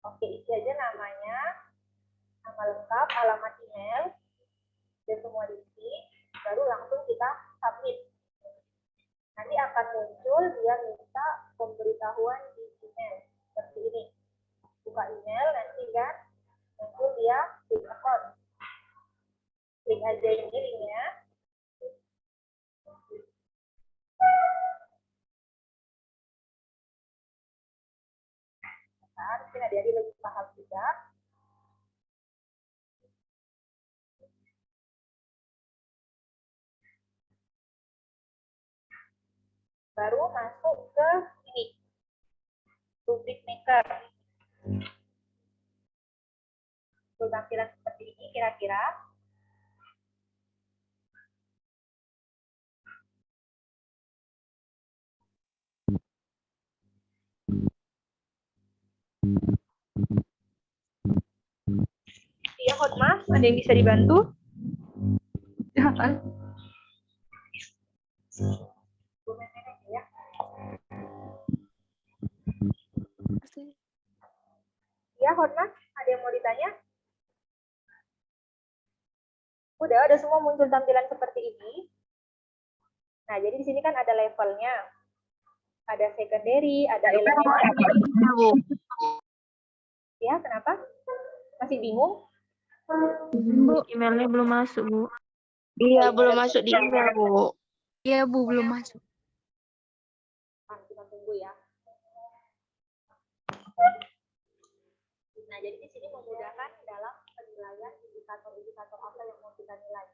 Oke, isi aja namanya, nama lengkap, alamat email, dan semua diisi. Baru langsung kita submit. Nanti akan muncul dia minta pemberitahuan di email seperti ini. Buka email nanti kan muncul dia klik account. Klik aja ini linknya. Nah, mungkin adik-adik lebih paham juga. Baru masuk ke ini. parameter. Untuk tampilan seperti ini kira-kira. Iya, Hotma, ada yang bisa dibantu? Ya kan? Ya. Iya, Hotma, ada yang mau ditanya? Udah semua muncul tampilan seperti ini. Nah, jadi di sini kan ada levelnya. Ada secondary, ada elemen. Ya, kenapa? Masih bingung? Bu, emailnya belum masuk, Bu. Iya, belum masuk di email, Bu. Iya, Bu, belum masuk. Kita tunggu ya. Nah, jadi di sini memudahkan dalam penilaian indikator-indikator apa yang mau kita nilai.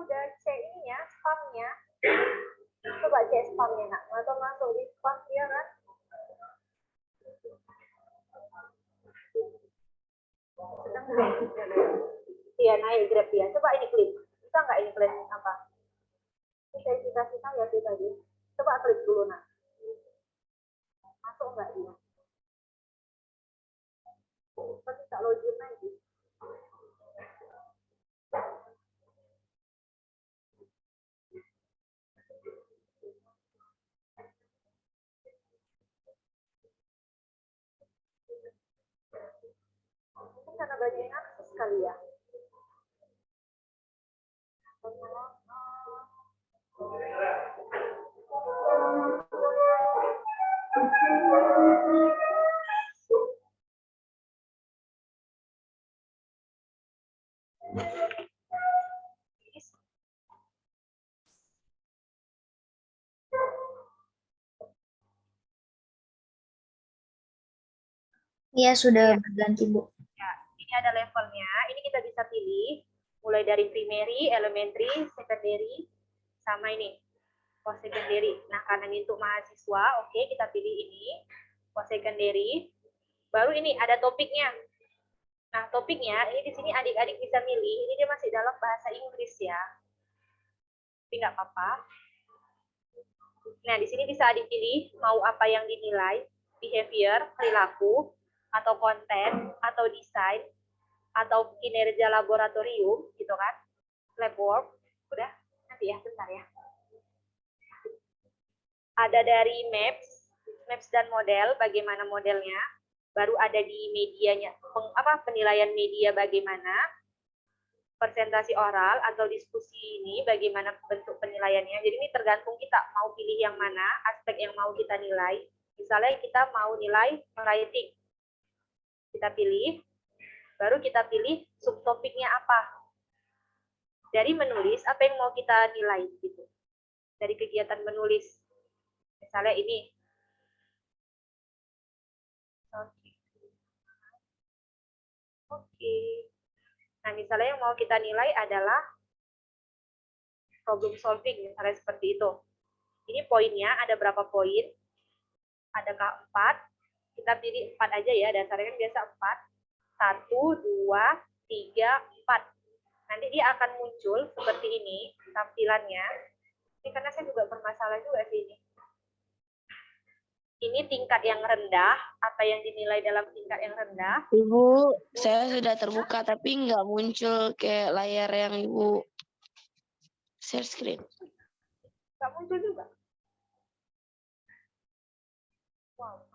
udah cek ini ya, spamnya. Coba cek spamnya, nak. Atau masuk di spam dia kan? Sedang iya, naik Grab ya. Coba ini klik. Bisa nggak ini klik apa? Ini verifikasi saya sih tadi. Coba klik dulu, nak. Masuk nggak dia? Pasti tak login lagi. Mungkin karena banyak akses kali ya. Iya, sudah berganti, Bu. Ya, ini ada levelnya. Ini kita bisa pilih mulai dari primary, elementary, secondary, sama ini post secondary. Nah, karena ini untuk mahasiswa, oke, kita pilih ini post secondary. Baru ini ada topiknya. Nah, topiknya ini di sini adik-adik bisa milih. Ini dia masih dalam bahasa Inggris ya. Tapi nggak apa-apa. Nah, di sini bisa adik pilih mau apa yang dinilai, behavior, perilaku, atau konten, atau desain, atau kinerja laboratorium, gitu kan? Lab work, udah, nanti ya, bentar ya. Ada dari maps dan model, bagaimana modelnya, baru ada di medianya, penilaian media bagaimana, presentasi oral atau diskusi ini, bagaimana bentuk penilaiannya. Jadi ini tergantung kita mau pilih yang mana, aspek yang mau kita nilai. Misalnya kita mau nilai writing, kita pilih, baru kita pilih subtopiknya apa. Dari menulis, apa yang mau kita nilai gitu. Dari kegiatan menulis. Misalnya ini. Oke. Nah, misalnya yang mau kita nilai adalah problem solving, misalnya seperti itu. Ini poinnya, ada berapa poin? Adakah 4? Kita pilih 4 aja ya, dasarnya kan biasa 4. 1, 2, 3, 4. Nanti dia akan muncul seperti ini tampilannya. Ini karena saya juga bermasalah juga sih ini. Ini tingkat yang rendah, apa yang dinilai dalam tingkat yang rendah. Ibu, saya sudah terbuka tapi nggak muncul kayak layar yang Ibu share screen. Nggak muncul juga. Wow.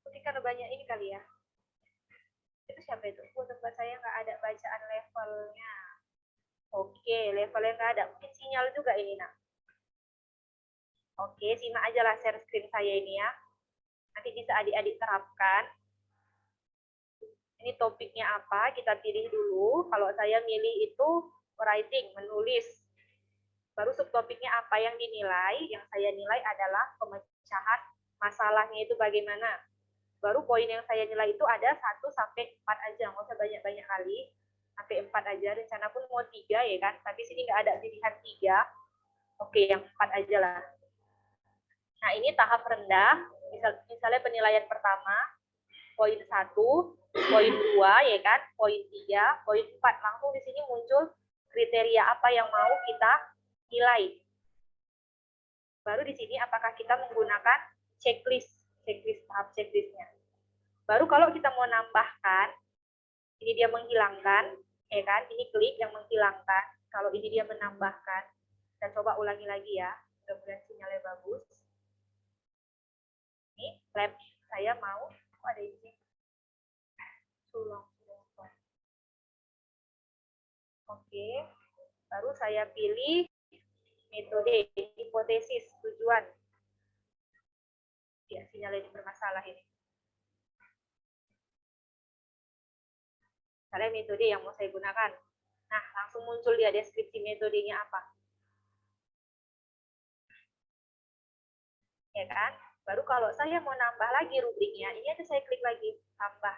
Mungkin karena banyak ini kali ya. Itu siapa itu? Tempat saya nggak ada bacaan levelnya. Oke, levelnya nggak ada. Mungkin sinyal juga ini, nak. Oke, simak aja lah share screen saya ini ya. Nanti bisa adik-adik terapkan. Ini topiknya apa, kita pilih dulu. Kalau saya milih itu writing, menulis. Baru subtopiknya apa yang dinilai. Yang saya nilai adalah pemecahan masalahnya itu bagaimana. Baru poin yang saya nilai itu ada 1 sampai 4 aja, nggak usah banyak-banyak kali. Sampai 4 aja, rencana pun mau 3 ya kan. Tapi sini nggak ada pilihan 3. Oke, yang 4 aja lah. Nah, ini tahap rendah, misalnya penilaian pertama, poin 1, poin 2, ya kan, poin 3, poin 4. Langsung di sini muncul kriteria apa yang mau kita nilai. Baru di sini apakah kita menggunakan checklist tahap checklistnya. Baru kalau kita mau nambahkan, ini dia menghilangkan, ya kan, ini klik yang menghilangkan. Kalau ini dia menambahkan, kita coba ulangi lagi ya, mudah-mudahan sinyalnya bagus. Ini lab saya mau, ada ini. Oke, baru saya pilih metode, hipotesis, tujuan. Ya, sinyal ini bermasalah ini. Misalnya metode yang mau saya gunakan. Nah, langsung muncul dia deskripsi metodenya apa. Ya kan? Baru kalau saya mau nambah lagi rubriknya, ini aja saya klik lagi, tambah.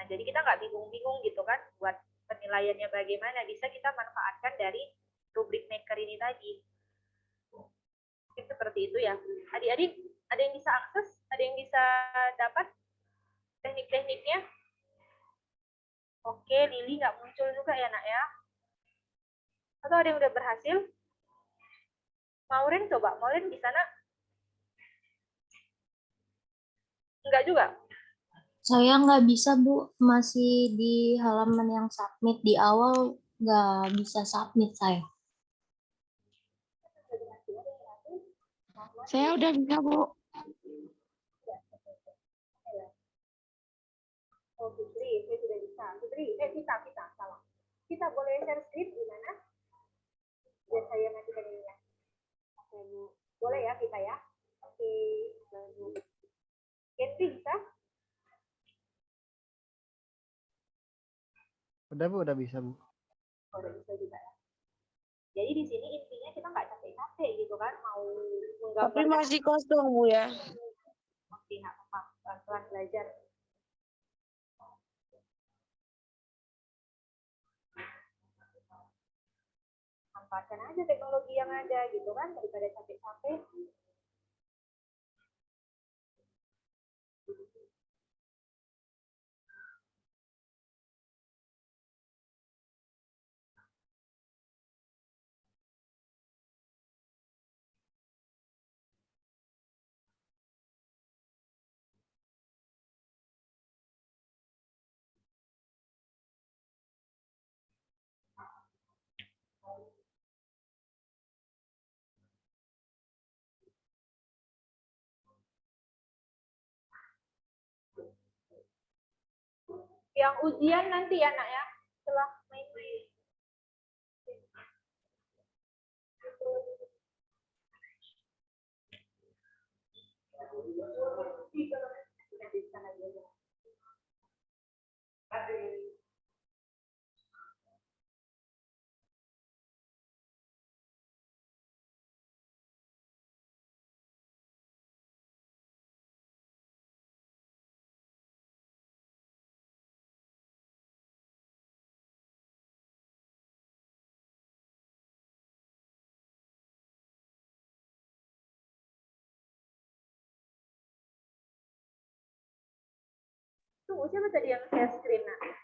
Nah, jadi kita nggak bingung-bingung gitu kan buat penilaiannya bagaimana, bisa kita manfaatkan dari rubrik maker ini tadi. Mungkin seperti itu ya. Adik-adik, ada yang bisa akses? Ada yang bisa dapat teknik-tekniknya? Oke, Lili nggak muncul juga ya, nak ya? Atau ada yang udah berhasil? Maureen coba, Maureen di sana? Enggak juga? Saya nggak bisa, Bu. Masih di halaman yang submit. Di awal nggak bisa submit saya. Saya udah bisa, Bu. Oh, Fitri, saya sudah bisa. Fitri, kita, salah. Kita boleh share screen di mana? Biar saya matikan ini ya. Oke, Bu. Boleh ya kita ya? Oke, Bu. Kenzi bisa? Udah Bu, udah bisa Bu. Oh, udah bisa juga ya. Jadi di sini intinya kita nggak capek-capek gitu kan, mau Tapi menggambarkan. masih kosong, Bu ya. Oke, nggak apa-apa, pelan-pelan belajar. Manfaatkan aja teknologi yang ada gitu kan, daripada capek-capek. Yang ujian nanti ya, nak ya, setelah main-main. Tunggu, siapa tadi yang share screen, nak?